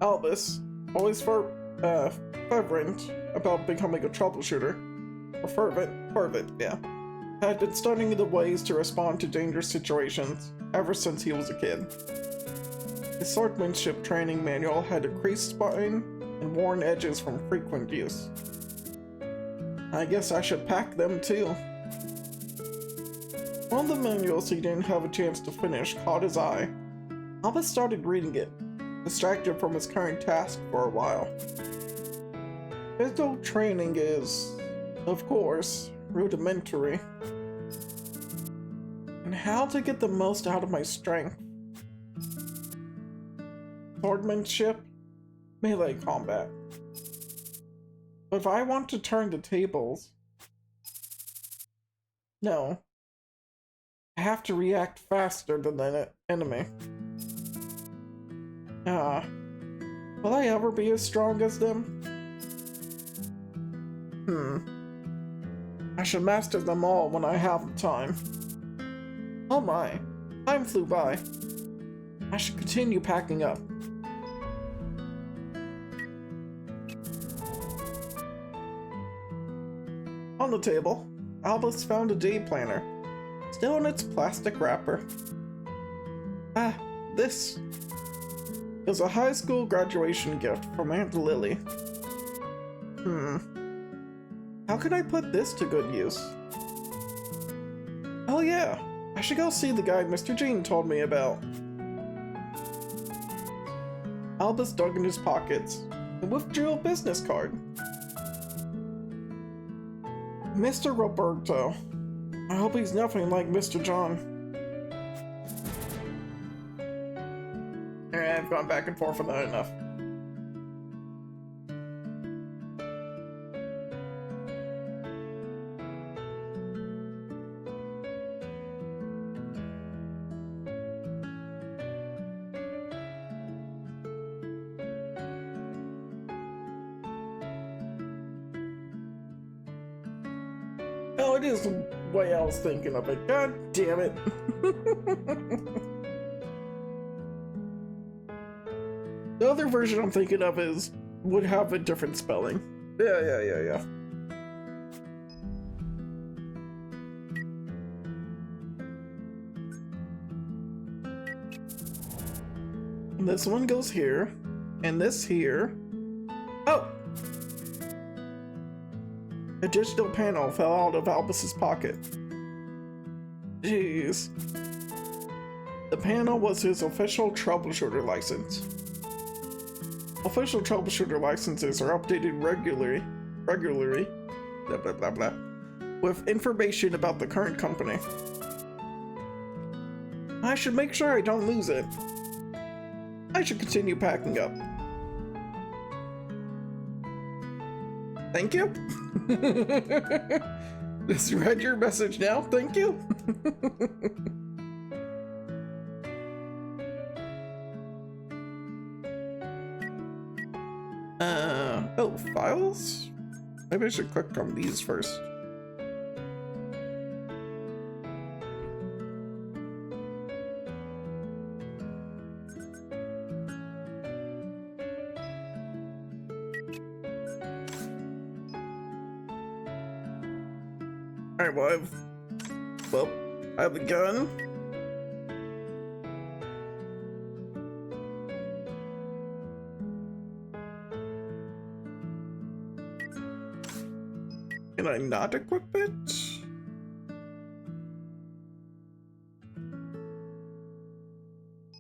Albus, always fervent about becoming a troubleshooter. Or fervent, yeah. Had been studying the ways to respond to dangerous situations ever since he was a kid. His swordsmanship training manual had a creased spine and worn edges from frequent use. I guess I should pack them too. One of the manuals he didn't have a chance to finish caught his eye. Albus started reading it, distracted from his current task for a while. Physical training is, of course, rudimentary. And how to get the most out of my strength. Swordsmanship, melee combat. But if I want to turn the tables... No. I have to react faster than the enemy. Will I ever be as strong as them? I should master them all when I have the time. Oh my, time flew by. I should continue packing up. On the table, Albus found a day planner, still in its plastic wrapper. Ah, this. It was a high school graduation gift from Aunt Lily. How can I put this to good use? Oh yeah, I should go see the guide Mr. Jean told me about. Albus dug in his pockets and withdrew a business card. Mr. Roberto. I hope he's nothing like Mr. John. Alright, I've gone back and forth on that enough. Oh, it is the way I was thinking of it. God damn it. The other version I'm thinking of would have a different spelling. Yeah. And this one goes here, and this here. Oh! A digital panel fell out of Albus's pocket. Jeez. The panel was his official troubleshooter license. Official troubleshooter licenses are updated regularly, blah blah blah blah, with information about the current company. I should make sure I don't lose it. I should continue packing up. Thank you. Just read your message now. Thank you. Oh, files? Maybe I should click on these first. Alright, well, I have a gun. Can I not equip it?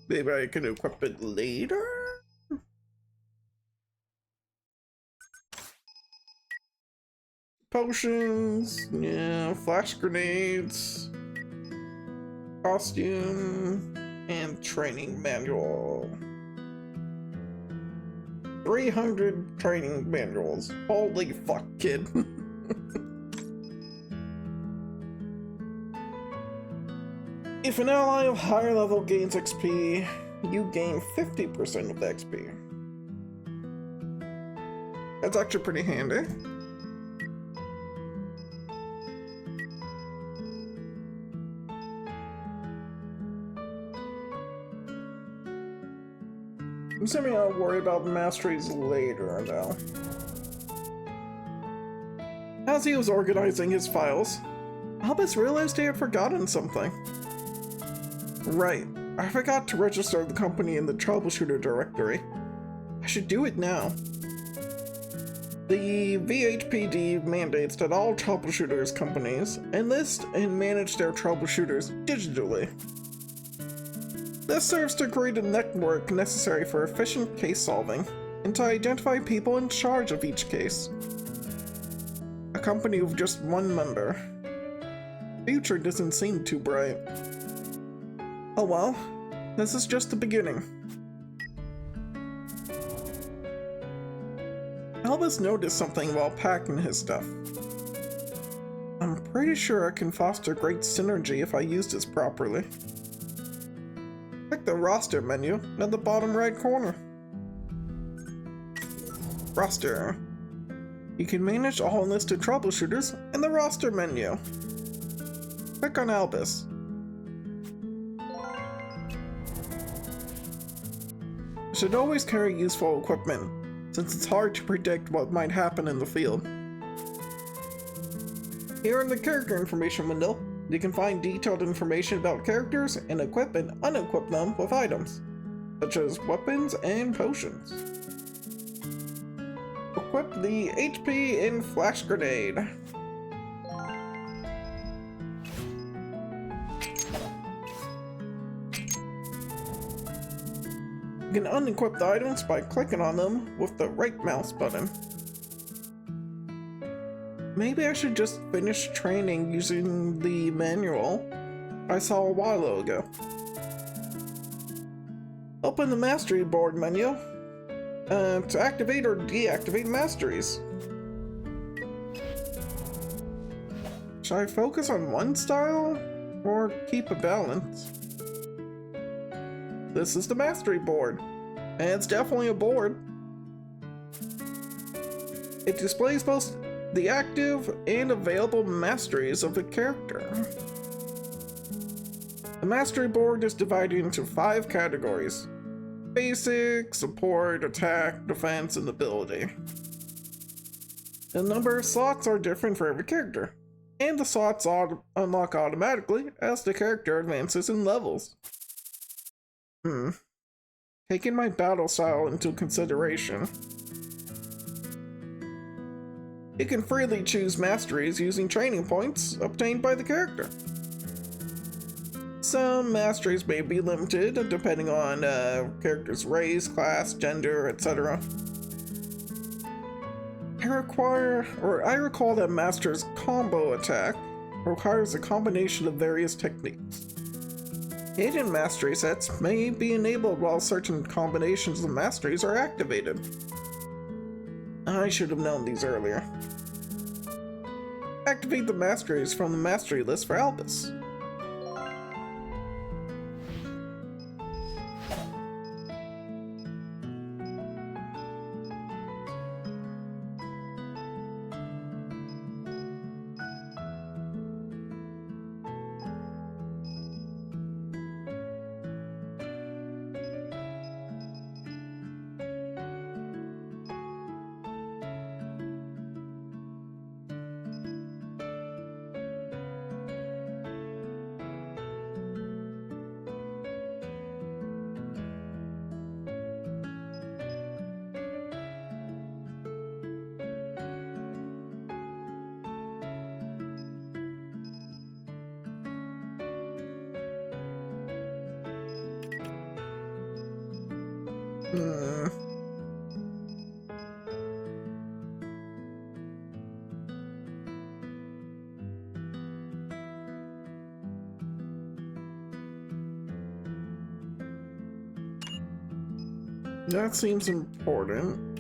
Maybe I can equip it later? Potions, yeah, flash grenades, costume, and training manual. 300 training manuals. Holy fuck, kid. If an ally of higher level gains XP, you gain 50% of the XP. That's actually pretty handy. I'm assuming I'll worry about masteries later, though. As he was organizing his files, Albus realized he had forgotten something. Right, I forgot to register the company in the Troubleshooter directory. I should do it now. The VHPD mandates that all troubleshooters companies enlist and manage their troubleshooters digitally. This serves to create a network necessary for efficient case solving and to identify people in charge of each case. A company with just one member. Future doesn't seem too bright. Oh well, this is just the beginning. Albus noticed something while packing his stuff. I'm pretty sure I can foster great synergy if I use this properly. Click the roster menu at the bottom right corner. Roster. You can manage all enlisted troubleshooters in the roster menu. Click on Albus. You should always carry useful equipment, since it's hard to predict what might happen in the field. Here in the character information window, you can find detailed information about characters and equip and unequip them with items, such as weapons and potions. Equip the HP and flash grenade. You can unequip the items by clicking on them with the right mouse button. Maybe I should just finish training using the manual I saw a while ago. Open the mastery board menu to activate or deactivate masteries. Should I focus on one style or keep a balance? This is the mastery board, and it's definitely a board. It displays both the active and available masteries of the character. The mastery board is divided into 5 categories: basic, support, attack, defense, and ability. The number of slots are different for every character, and the slots unlock automatically as the character advances in levels. Taking my battle style into consideration, you can freely choose masteries using training points obtained by the character. Some masteries may be limited depending on character's race, class, gender, etc. I recall that master's combo attack requires a combination of various techniques. Hidden mastery sets may be enabled while certain combinations of masteries are activated. I should have known these earlier. Activate the masteries from the mastery list for Albus. That seems important.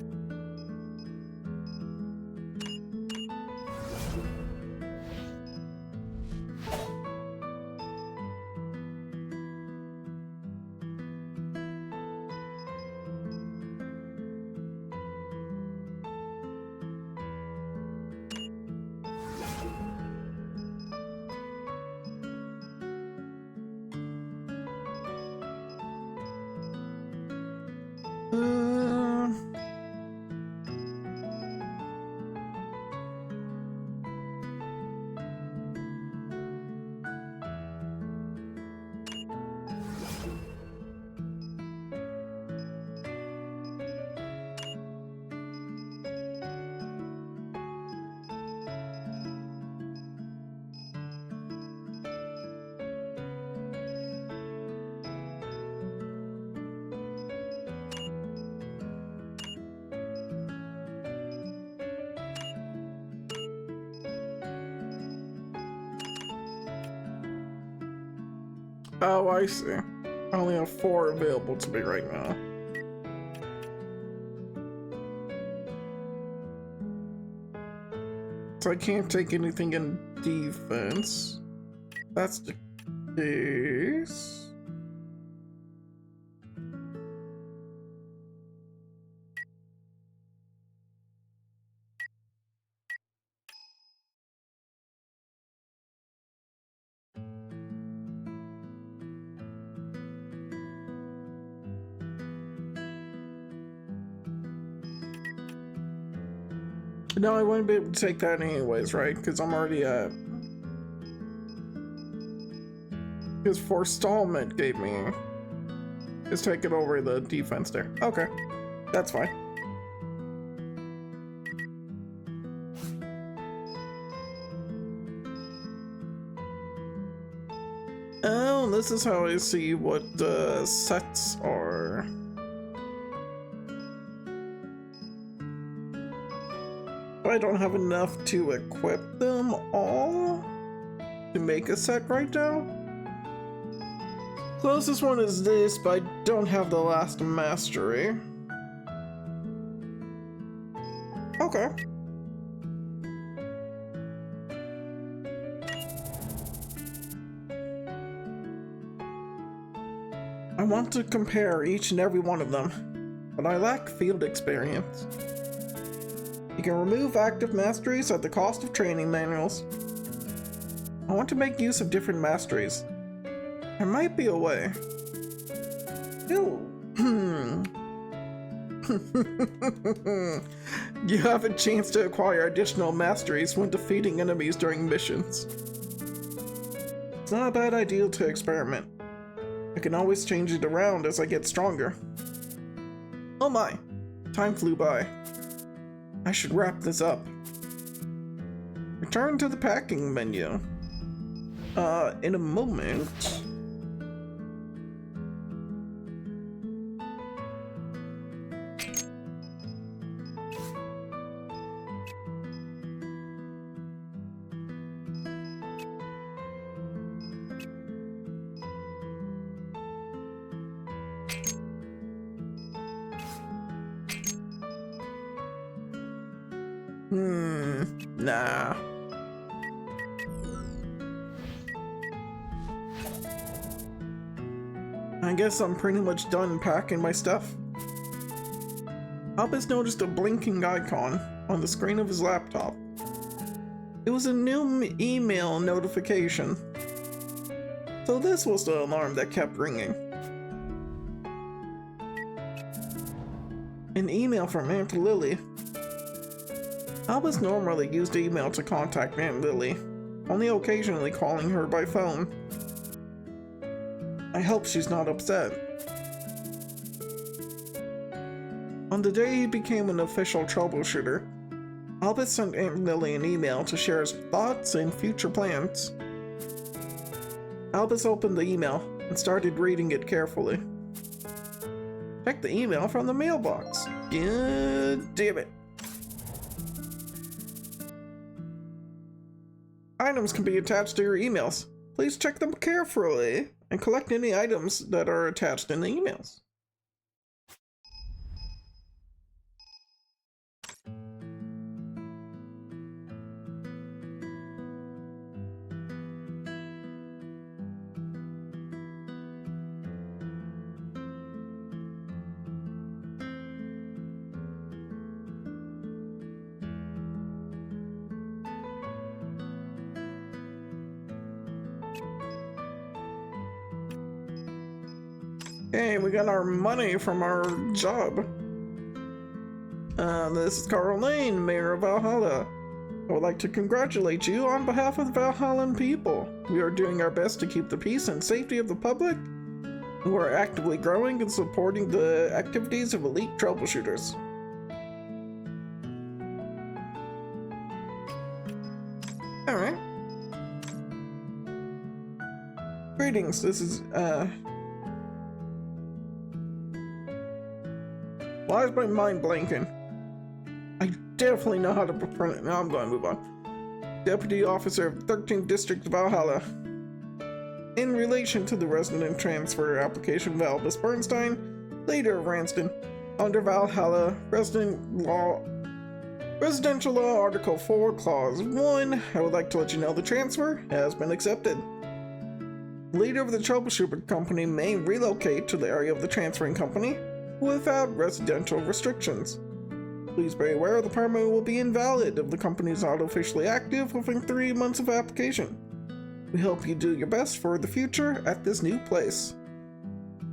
Oh, I see. I only have 4 available to me right now. So I can't take anything in defense. That's the case. No, I wouldn't be able to take that anyways, right? Because I'm already at... Because forestallment gave me... Is taking over the defense there. Okay, that's fine. Oh, this is how I see what the sets are. I don't have enough to equip them all to make a set right now. Closest one is this, but I don't have the last mastery. Okay. I want to compare each and every one of them, but I lack field experience. You can remove active masteries at the cost of training manuals. I want to make use of different masteries. There might be a way. You have a chance to acquire additional masteries when defeating enemies during missions. It's not a bad idea to experiment. I can always change it around as I get stronger. Oh my, time flew by. I should wrap this up. Return to the packing menu. In a moment. Nah. I guess I'm pretty much done packing my stuff. Albus noticed a blinking icon on the screen of his laptop. It was a new email notification. So this was the alarm that kept ringing. An email from Aunt Lily. Albus normally used email to contact Aunt Lily, only occasionally calling her by phone. I hope she's not upset. On the day he became an official troubleshooter, Albus sent Aunt Lily an email to share his thoughts and future plans. Albus opened the email and started reading it carefully. Check the email from the mailbox. God damn it. Items can be attached to your emails. Please check them carefully and collect any items that are attached in the emails. Hey, we got our money from our job. This is Carl Lane, Mayor of Valhalla. I would like to congratulate you on behalf of the Valhallan people. We are doing our best to keep the peace and safety of the public, who are actively growing and supporting the activities of elite troubleshooters. Alright. Greetings, this is, why is my mind blanking? I definitely know how to print it. Now I'm going to move on. Deputy Officer of 13th District of Valhalla. In relation to the resident transfer application of Albus Bernstein, leader of Ranston, under Valhalla Residential Law Article 4, Clause 1, I would like to let you know the transfer has been accepted. Leader of the Troubleshooter Company may relocate to the area of the transferring company without residential restrictions. Please be aware the permit will be invalid if the company is not officially active within 3 months of application. We hope you do your best for the future at this new place.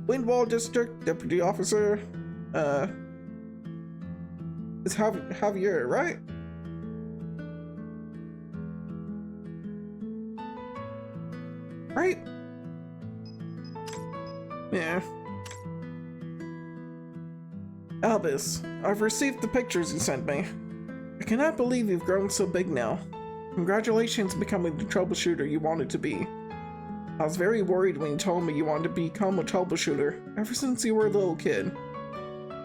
Windwall District Deputy Officer, is Javier, right? Right? Yeah. Albus, I've received the pictures you sent me. I cannot believe you've grown so big now. Congratulations on becoming the troubleshooter you wanted to be. I was very worried when you told me you wanted to become a troubleshooter ever since you were a little kid.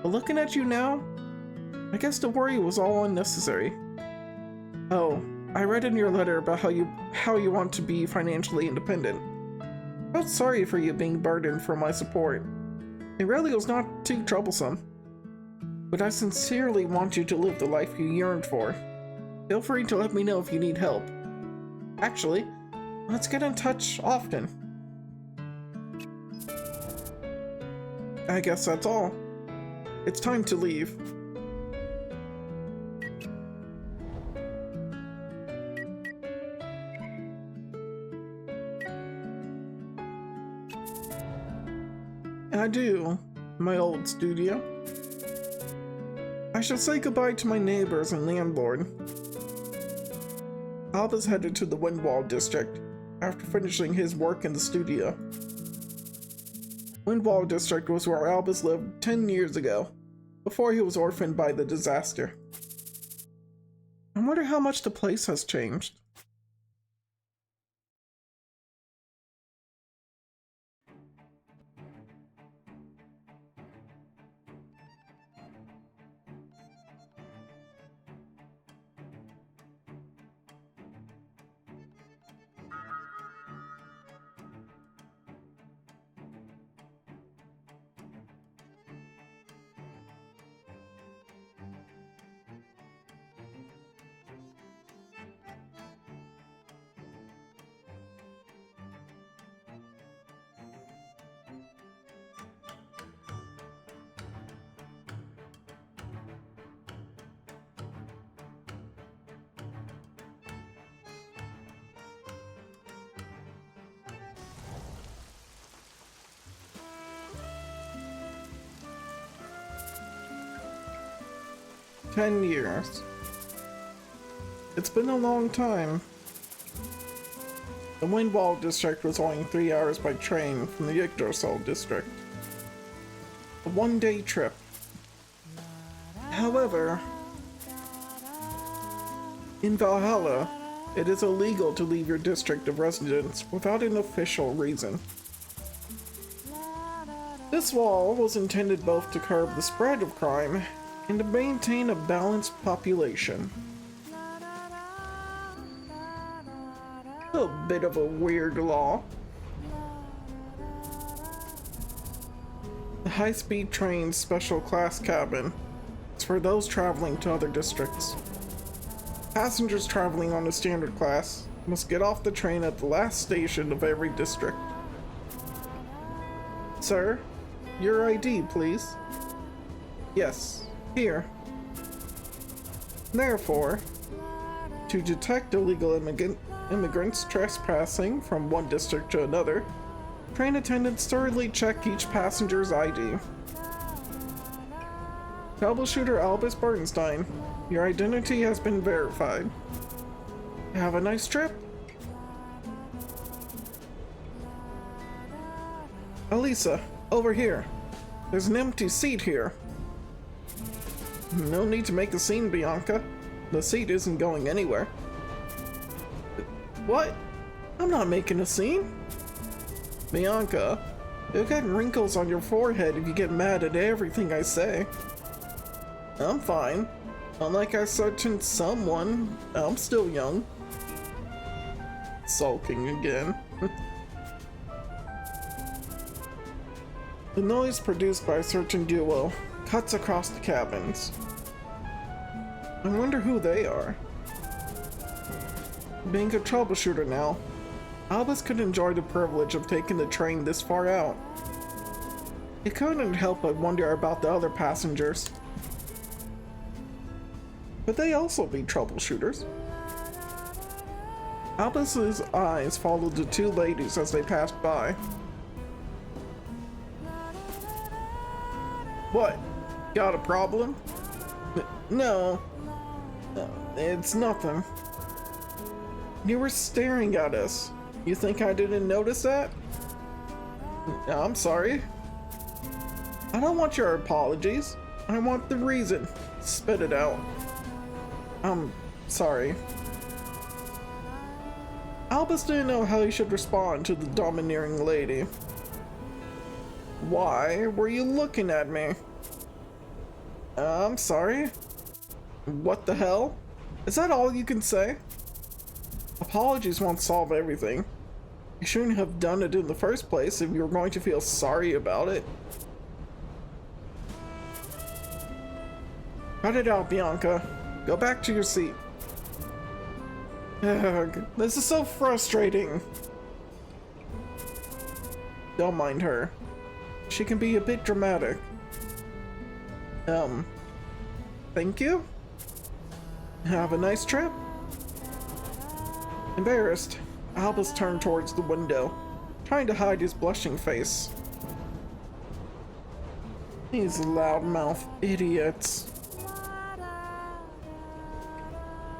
But looking at you now, I guess the worry was all unnecessary. Oh, I read in your letter about how you want to be financially independent. I felt sorry for you being burdened for my support. It really was not too troublesome. But I sincerely want you to live the life you yearned for. Feel free to let me know if you need help. Actually, let's get in touch often. I guess that's all. It's time to leave. Adieu, my old studio. I shall say goodbye to my neighbors and landlord. Albus headed to the Windwall District after finishing his work in the studio. Windwall District was where Albus lived 10 years ago, before he was orphaned by the disaster. I wonder how much the place has changed. 10 years. It's been a long time. The Windwall district was only 3 hours by train from the Yggdrasil district. A one-day trip. However, in Valhalla, it is illegal to leave your district of residence without an official reason. This wall was intended both to curb the spread of crime and to maintain a balanced population. A bit of a weird law. The high-speed train's special class cabin is for those traveling to other districts. Passengers traveling on a standard class must get off the train at the last station of every district. Sir, your ID, please. Yes, here. Therefore, to detect illegal immigrants trespassing from one district to another, train attendants thoroughly check each passenger's ID. Troubleshooter Albus Bernstein, your identity has been verified. Have a nice trip. Elisa, over here. There's an empty seat here. No need to make a scene, Bianca. The seat isn't going anywhere. What? I'm not making a scene. Bianca, you'll get wrinkles on your forehead if you get mad at everything I say. I'm fine. Unlike a certain someone, I'm still young. Sulking again. The noise produced by a certain duo cuts across the cabins. I wonder who they are. Being a troubleshooter now, Albus could enjoy the privilege of taking the train this far out. He couldn't help but wonder about the other passengers. Could they also be troubleshooters? Albus's eyes followed the two ladies as they passed by. What? Got a problem? No, it's nothing. You were staring at us. You think I didn't notice that? I'm sorry. I don't want your apologies. I want the reason. Spit it out. I'm sorry. Albus didn't know how he should respond to the domineering lady. Why were you looking at me? I'm sorry. What the hell? Is that all you can say? Apologies won't solve everything. You shouldn't have done it in the first place if you were going to feel sorry about it. Cut it out, Bianca. Go back to your seat. Ugh, this is so frustrating. Don't mind her. She can be a bit dramatic. Thank you? Have a nice trip? Embarrassed, Albus turned towards the window, trying to hide his blushing face. These loudmouth idiots.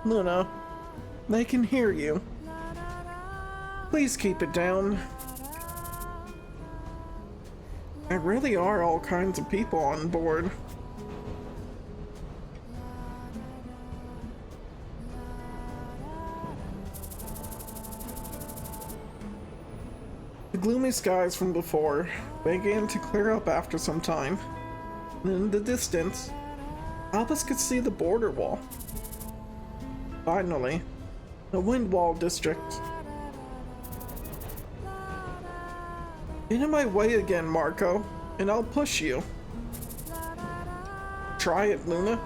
Luna, they can hear you. Please keep it down. There really are all kinds of people on board. The gloomy skies from before began to clear up after some time. In the distance, Albus could see the border wall. Finally, the Windwall district. Get in my way again, Marco, and I'll push you. Try it, Luna.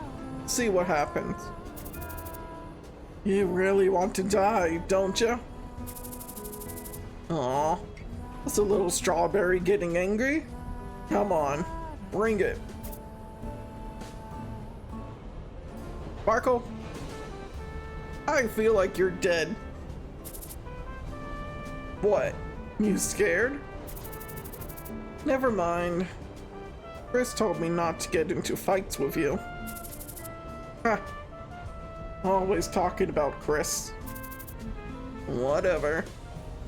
See what happens. You really want to die, don't you? Aw, that's a little strawberry getting angry. Come on, bring it. Marco, I feel like you're dead. What? You scared? Never mind. Chris told me not to get into fights with you. Ha! Always talking about Chris. Whatever.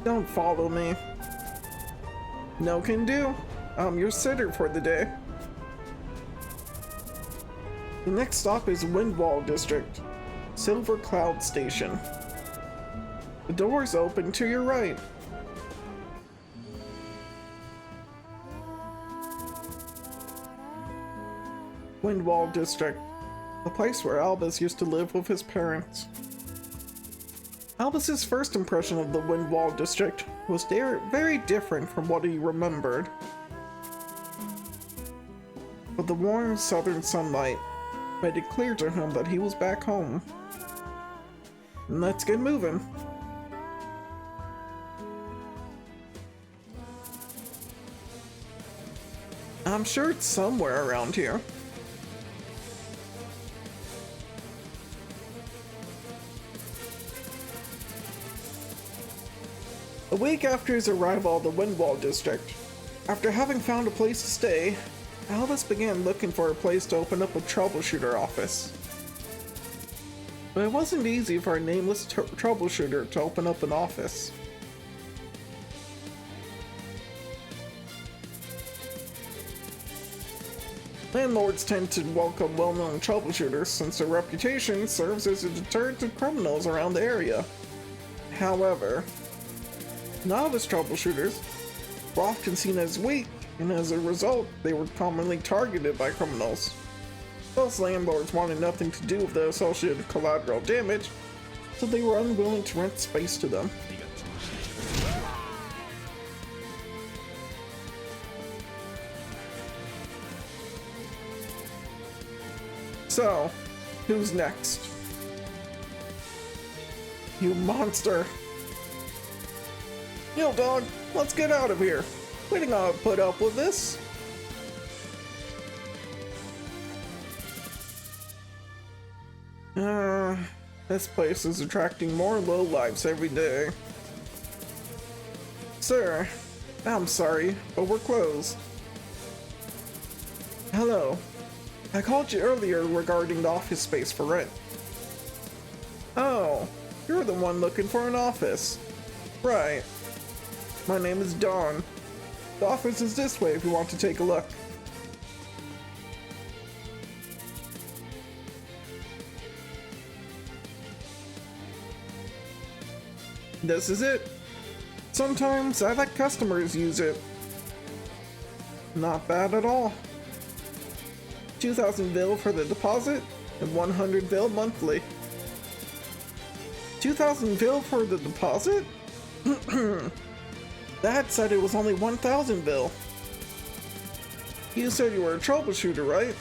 Don't follow me. No can do. I'm your sitter for the day. The next stop is Windwall District, Silver Cloud Station. The door's open to your right. Windwall District, the place where Albus used to live with his parents. Albus's first impression of the Windwall District was very different from what he remembered. But the warm southern sunlight made it clear to him that he was back home. Let's get moving. I'm sure it's somewhere around here. A week after his arrival at the Windwall District, after having found a place to stay, Albus began looking for a place to open up a troubleshooter office. But it wasn't easy for a nameless troubleshooter to open up an office. Landlords tend to welcome well-known troubleshooters since their reputation serves as a deterrent to criminals around the area. However, novice troubleshooters were often seen as weak, and as a result, they were commonly targeted by criminals. Most landlords wanted nothing to do with the associated collateral damage, so they were unwilling to rent space to them. So, who's next? You monster! Yo, dog, let's get out of here. We ain't gonna put up with this. This place is attracting more lowlifes every day. Sir, I'm sorry, but we're closed. Hello. I called you earlier regarding the office space for rent. Oh, you're the one looking for an office. Right. My name is Dawn. The office is this way if you want to take a look. This is it. Sometimes I let customers use it. Not bad at all. 2,000 vil for the deposit and 100 vil monthly. 2,000 vil for the deposit? That said it was only 1,000 vil. You said you were a troubleshooter, right?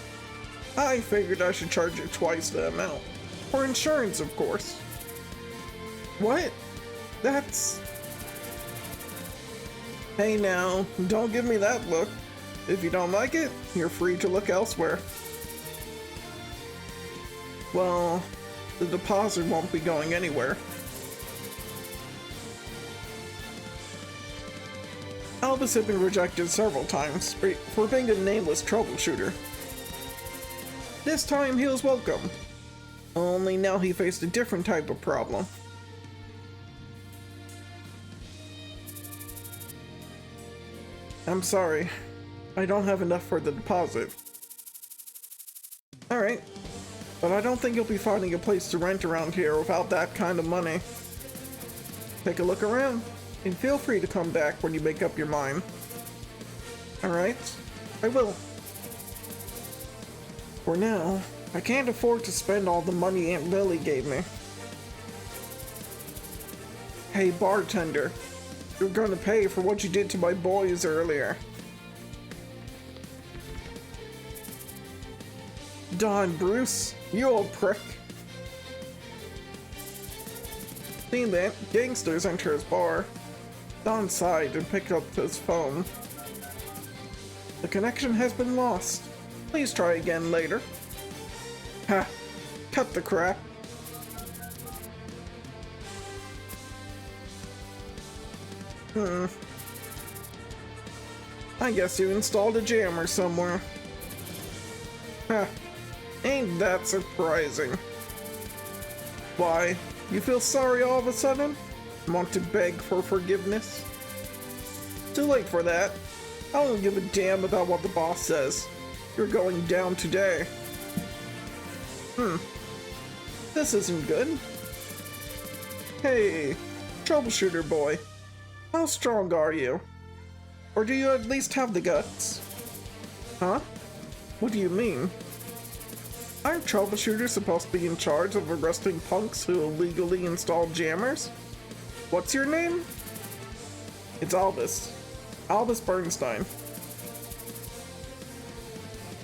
I figured I should charge you twice the amount. For insurance, of course. What? That's... Hey now, don't give me that look. If you don't like it, you're free to look elsewhere. Well, the deposit won't be going anywhere. Albus had been rejected several times for being a nameless troubleshooter. This time he was welcome. Only now he faced a different type of problem. I'm sorry. I don't have enough for the deposit. Alright. But I don't think you'll be finding a place to rent around here without that kind of money. Take a look around, and feel free to come back when you make up your mind. Alright? I will. For now, I can't afford to spend all the money Aunt Lily gave me. Hey bartender, you're gonna pay for what you did to my boys earlier. Don Bruce, you old prick. Seeing that, gangsters enter his bar. Don sighed and picked up his phone. The connection has been lost. Please try again later. Ha! Cut the crap. I guess you installed a jammer somewhere. Ha! Ain't that surprising? Why? You feel sorry all of a sudden? Want to beg for forgiveness? Too late for that. I don't give a damn about what the boss says. You're going down today. This isn't good. Hey, Troubleshooter boy. How strong are you? Or do you at least have the guts? Huh? What do you mean? Aren't Troubleshooters supposed to be in charge of arresting punks who illegally install jammers? What's your name? It's Albus. Albus Bernstein.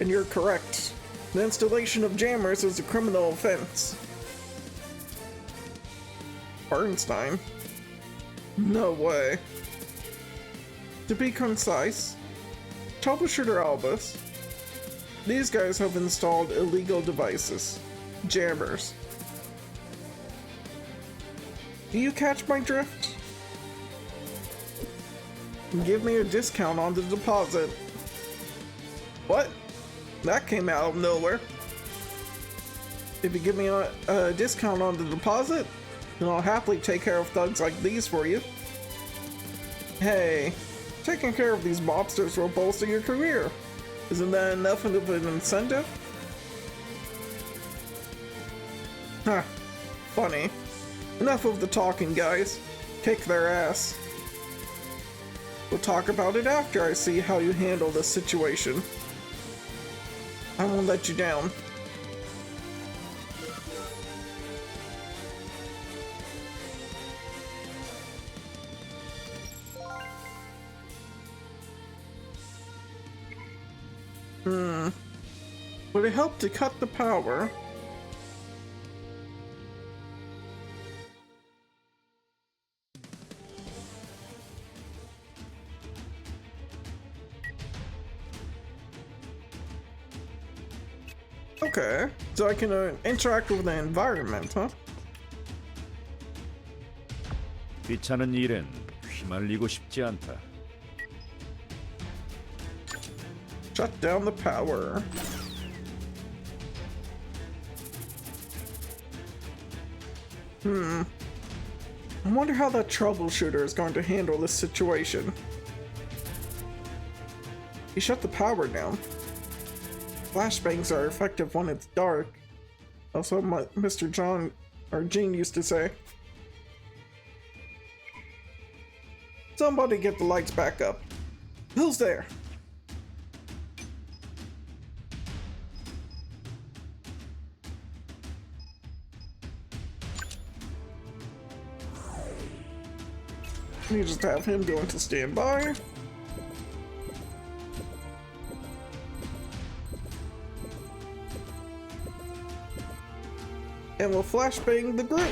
And you're correct. The installation of jammers is a criminal offense. Bernstein? No way. To be concise, Troubleshooter Albus, these guys have installed illegal devices. Jammers. Do you catch my drift? Give me a discount on the deposit. What? That came out of nowhere. If you give me a discount on the deposit, then I'll happily take care of thugs like these for you. Hey, taking care of these mobsters will bolster your career. Isn't that enough of an incentive? Huh. Funny. Enough of the talking, guys. Kick their ass. We'll talk about it after I see how you handle this situation. I won't let you down. Would it help to cut the power? Okay, so I can interact with the environment, huh? 귀찮은 일엔 휘말리고 싶지 않다. Shut down the power. I wonder how that troubleshooter is going to handle this situation. He shut the power down. Flashbangs are effective when it's dark. That's what Mr. John or Gene used to say. Somebody get the lights back up. Who's there? You just have him going to stand by. And we'll flashbang the group.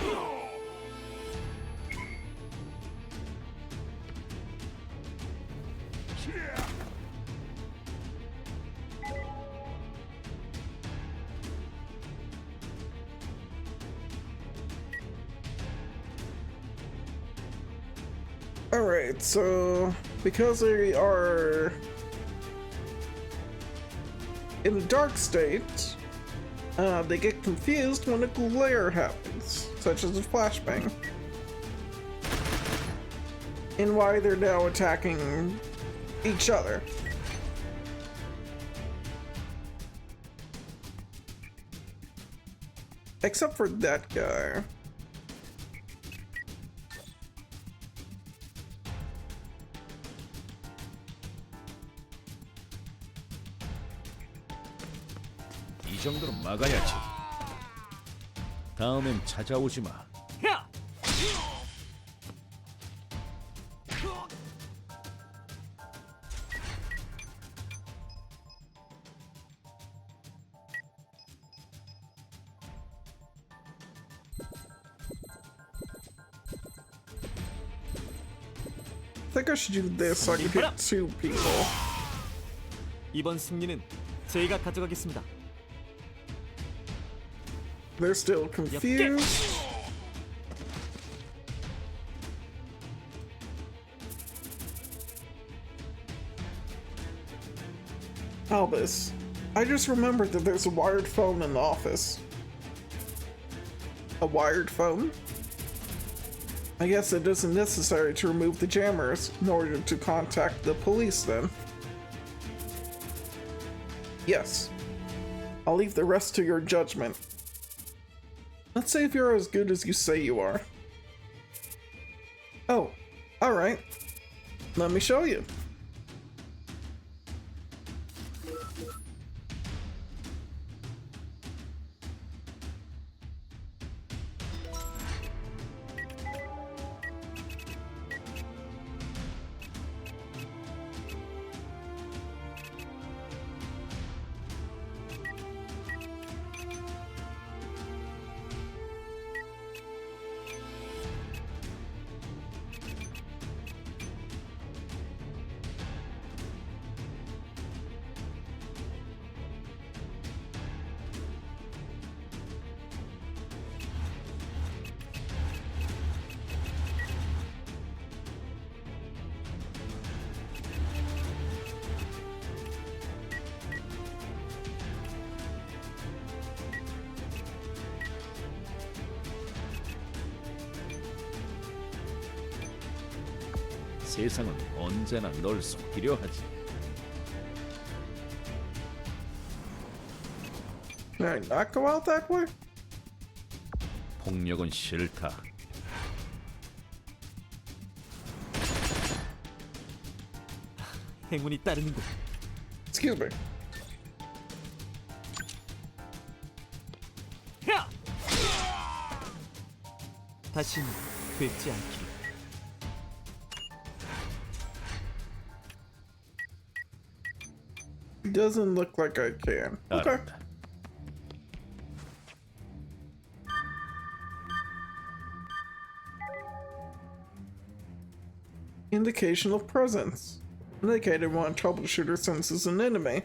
Alright, so because they are in the dark state, they get confused when a glare happens, such as a flashbang. And why they're now attacking each other. Except for that guy. 이 정도로 막아야지. 다음엔 찾아오지 마. 야! I think I should do this so I can hit two people. 이번 승리는 제가 가져가겠습니다. They're still confused. Albus, I just remembered that there's a wired phone in the office. A wired phone? I guess it isn't necessary to remove the jammers in order to contact the police then. Yes. I'll leave the rest to your judgment. Let's say if you're as good as you say you are. Oh, alright. Let me show you. 세상은 언제나 널 속이려 하지. Can I not go out that way? 폭력은 싫다. 행운이 따르는군. Excuse me. 야! 다시는 뵙지 않기를. Doesn't look like I can. Okay. 알았다. Indication of presence. Indicated when a troubleshooter senses an enemy.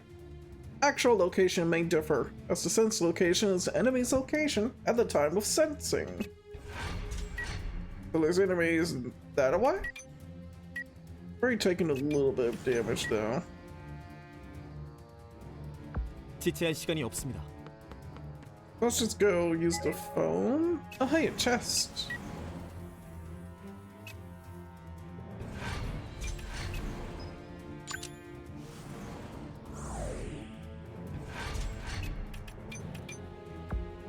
Actual location may differ, as the sense location is the enemy's location at the time of sensing. So there's enemies that away? Already taking a little bit of damage though. 지체할 시간이 없습니다. Let's just go use the phone. Oh hey, a chest.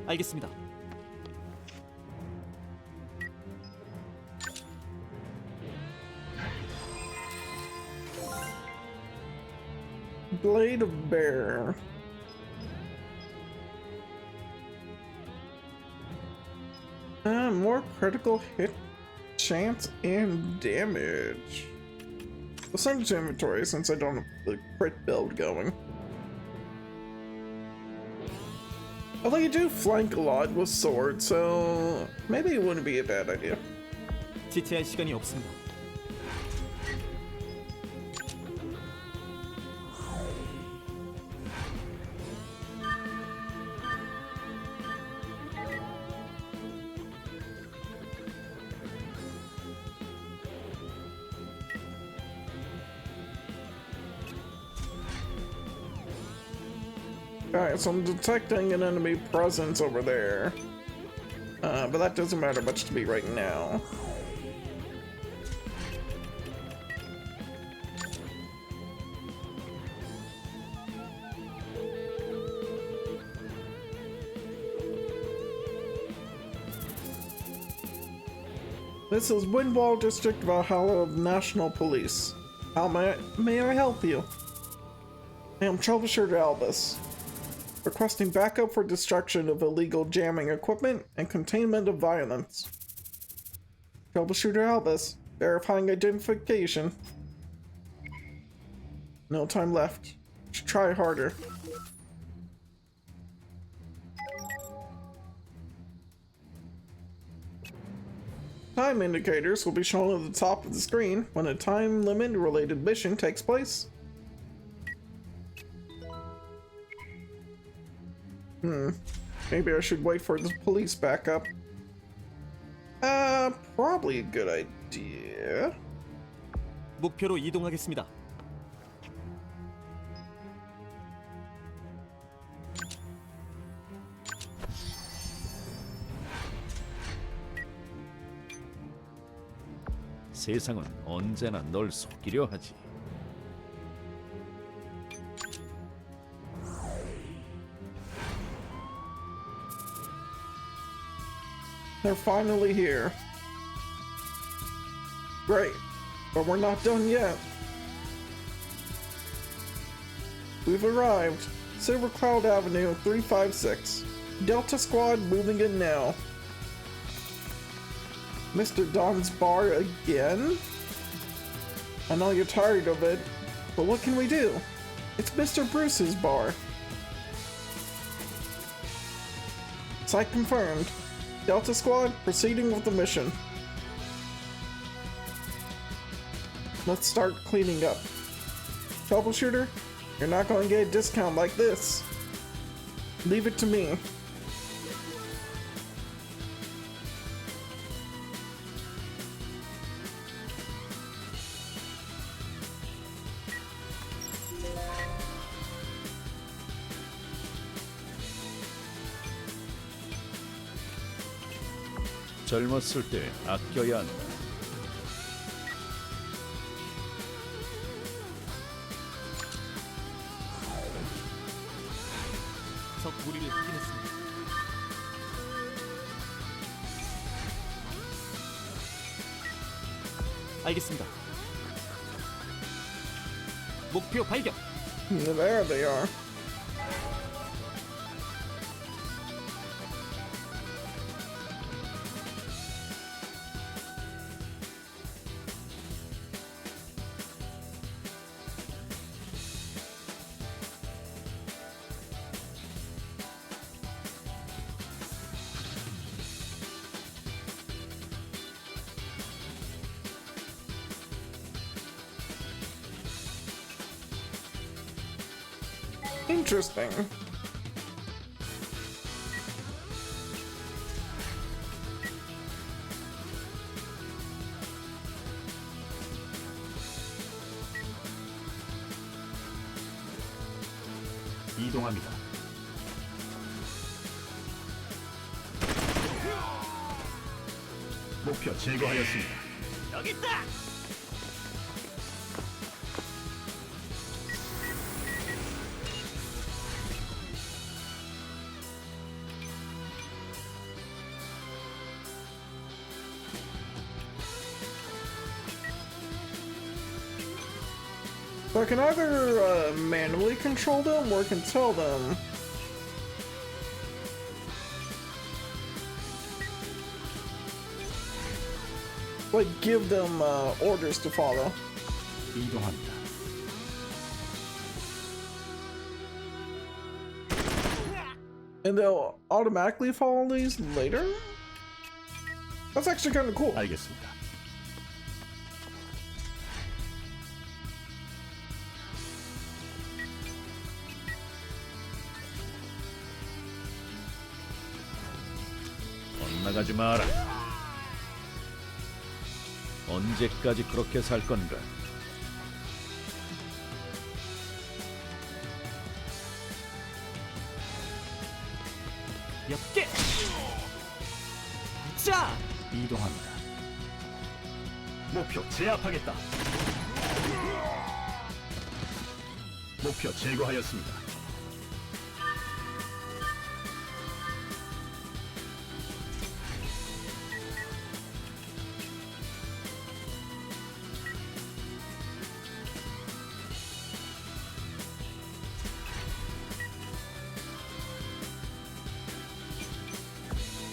알겠습니다. Blade of Bear. More critical hit chance and damage. I'll send it to inventory since I don't have the crit build going. Although you do flank a lot with sword, so maybe it wouldn't be a bad idea. 지체할 시간이 없습니다. Alright, so I'm detecting an enemy presence over there. But that doesn't matter much to me right now. This is Windwall District Valhalla of National Police. How may I help you? I am Troubleshooter Albus. Requesting backup for destruction of illegal jamming equipment and containment of violence. Troubleshooter Albus, verifying identification. No time left. Should try harder. Time indicators will be shown at the top of the screen when a time limit related mission takes place. Maybe I should wait for the police backup. Probably a good idea. 목표로 이동하겠습니다. 세상은 언제나 널 속이려 하지. They're finally here. Great, but we're not done yet. We've arrived. Silver Cloud Avenue 356. Delta Squad moving in now. Mr. Don's bar again? I know you're tired of it, but what can we do? It's Mr. Bruce's bar. Site confirmed. Delta Squad proceeding with the mission. Let's start cleaning up. Troubleshooter, you're not going to get a discount like this. Leave it to me. 젊었을 때 아껴야 한다. 적 무리를 확인했습니다. 알겠습니다. 목표 발견. There they are. Interesting. 이동합니다. 목표 제거하였습니다. 여기 있다. So I can either manually control them or I can tell them. Like, give them orders to follow. 이동합니다. And they'll automatically follow these later? That's actually kind of cool. 알겠습니다. 나가지 마라. 언제까지 그렇게 살 건가? 몇 개. 자, 이동합니다. 목표 제압하겠다. 목표 제거하였습니다.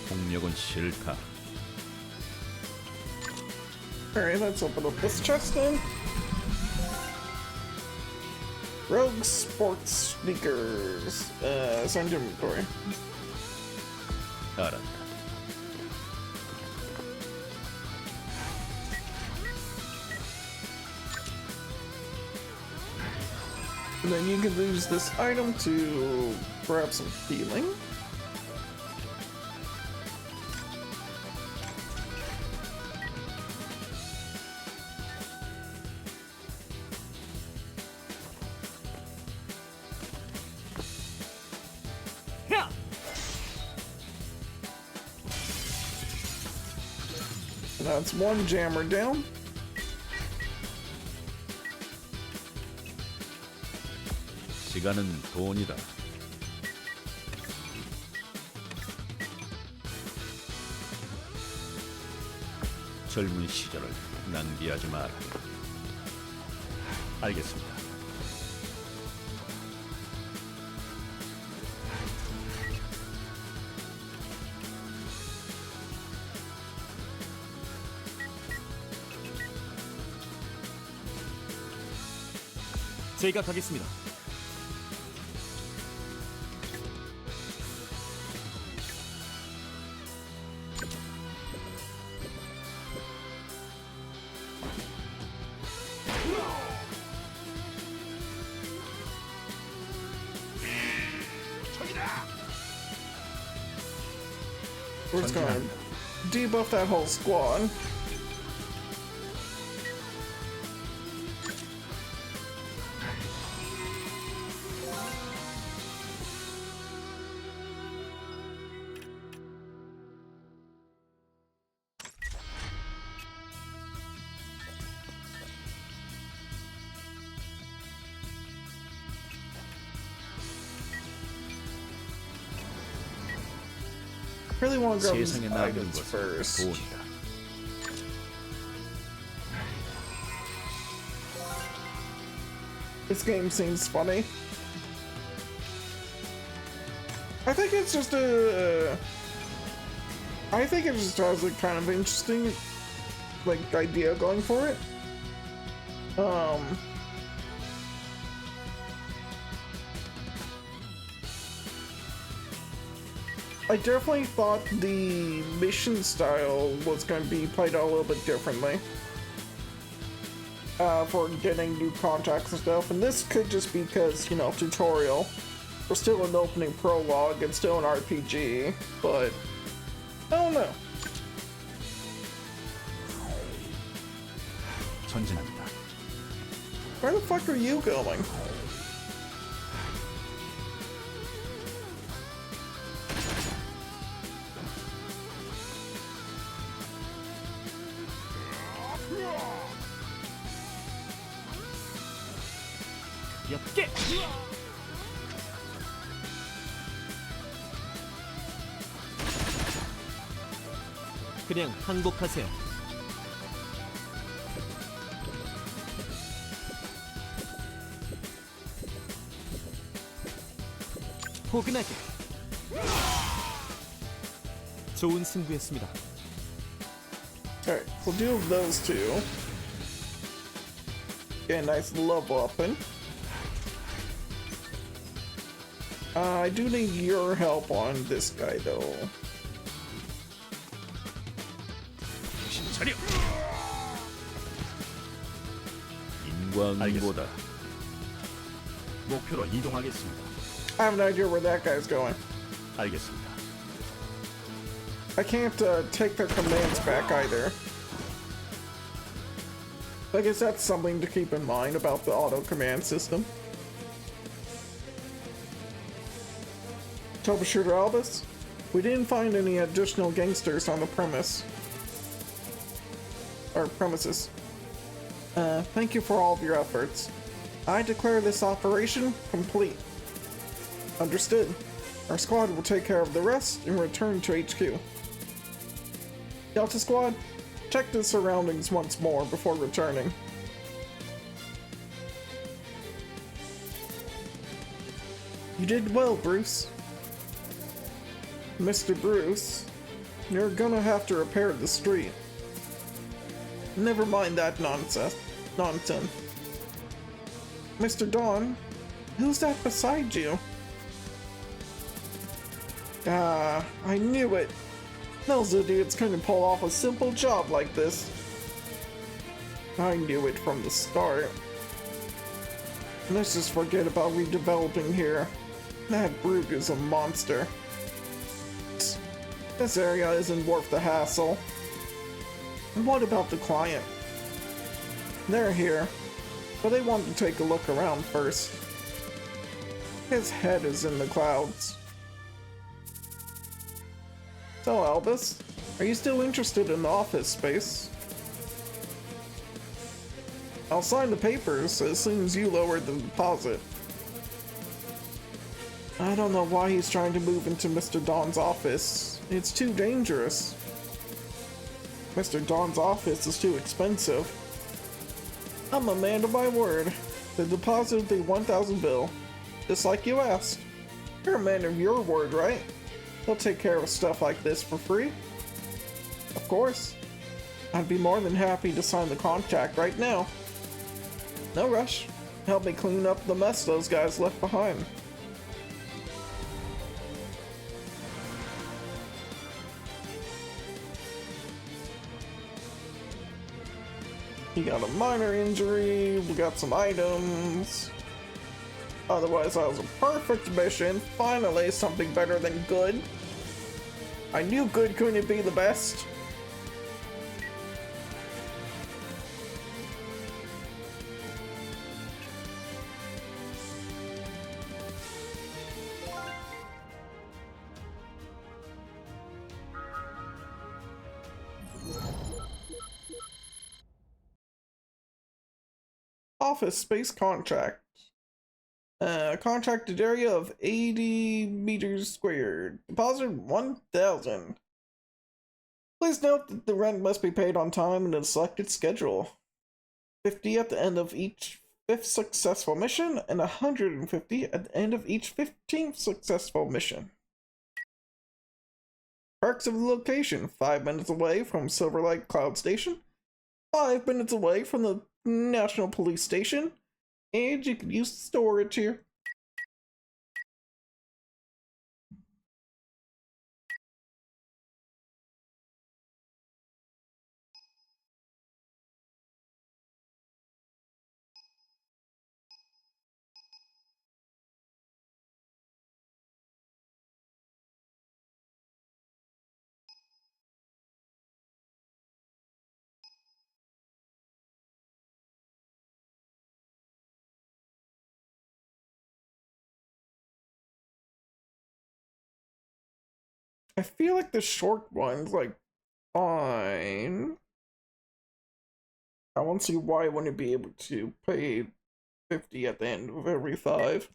폭력은 싫다. Alright, let's open up this chest then. Rogue sports sneakers. Send inventory. 알았다. And then you can use this item to grab some healing. That's one jammer down. 시간은 돈이다. 젊은 시절을 낭비하지 마라. 알겠습니다. 제가 가겠습니다. We're just gonna debuff that whole squad. Really want to grab these 세상에 남는 items 것은 first. 돈이다. This game seems funny. I think it's just I think it just has a kind of interesting, like, idea going for it. I definitely thought the mission style was going to be played out a little bit differently. For getting new contacts and stuff, and this could just be because, you know, tutorial. We're still in the opening prologue and still an RPG, but I don't know. 전진합니다. Where the fuck are you going? 몇 개! 그냥 항복하세요. 포근하게. 좋은 승부였습니다. Alright, we'll do those two. Get a nice level up in. I do need your help on this guy though. 정신 차려. 인광보다 목표로 이동하겠습니다. I have no idea where that guy's going. 알겠습니다. I can't take their commands back either. I guess that's something to keep in mind about the auto command system. Troubleshooter Albus, we didn't find any additional gangsters on the premises. Thank you for all of your efforts. I declare this operation complete. Understood. Our squad will take care of the rest and return to HQ. Delta Squad, check the surroundings once more before returning. You did well, Bruce. Mr. Bruce, you're gonna have to repair the street. Never mind that nonsense. Mr. Dawn, who's that beside you? Ah, I knew it. Those idiots couldn't pull off a simple job like this. I knew it from the start. Let's just forget about redeveloping here. That brute is a monster. This area isn't worth the hassle. And what about the client? They're here, but they want to take a look around first. His head is in the clouds. So, Albus, are you still interested in the office space? I'll sign the papers as soon as you lower the deposit. I don't know why he's trying to move into Mr. Don's office. It's too dangerous. Mr. Don's office is too expensive. I'm a man of my word. The deposit of the 1,000 bill, just like you asked. You're a man of your word, right? He'll take care of stuff like this for free. Of course. I'd be more than happy to sign the contract right now. No rush. Help me clean up the mess those guys left behind. He got a minor injury, we got some items. Otherwise, that was a perfect mission. Finally, something better than good. I knew good couldn't be the best. Office space contract. Contracted area of 80 meters squared. Deposit 1,000. Please note that the rent must be paid on time and in a selected schedule. 50 at the end of each 5th successful mission, and 150 at the end of each 15th successful mission. Perks of the location: 5 minutes away from Silverlight Cloud Station, 5 minutes away from the National Police Station, and you can use the storage here. I feel like the short one's like fine. I won't see why I wouldn't be able to pay 50 at the end of every 5.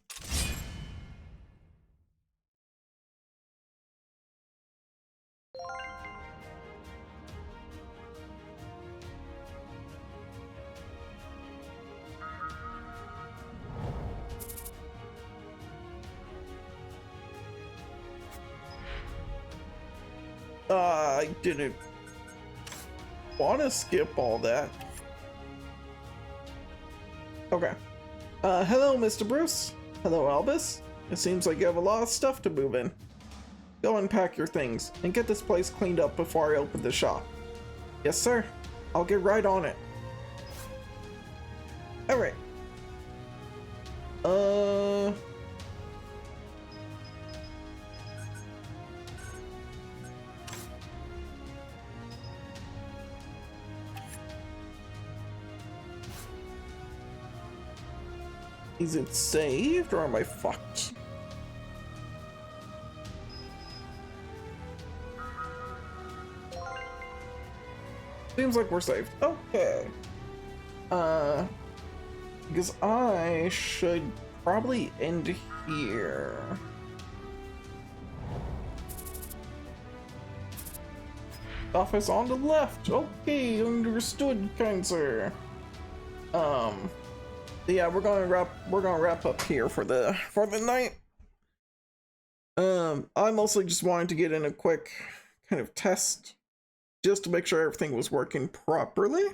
I didn't want to skip all that. Okay. Hello, Mr. Bruce. Hello, Albus. It seems like you have a lot of stuff to move in. Go unpack your things and get this place cleaned up before I open the shop. Yes, sir. I'll get right on it. Alright. Is it saved or am I fucked? Seems like we're saved. Okay. Because I should probably end here. Office on the left. Okay, understood, kind sir. Yeah, we're gonna wrap up here for the night. I mostly just wanted to get in a quick kind of test just to make sure everything was working properly.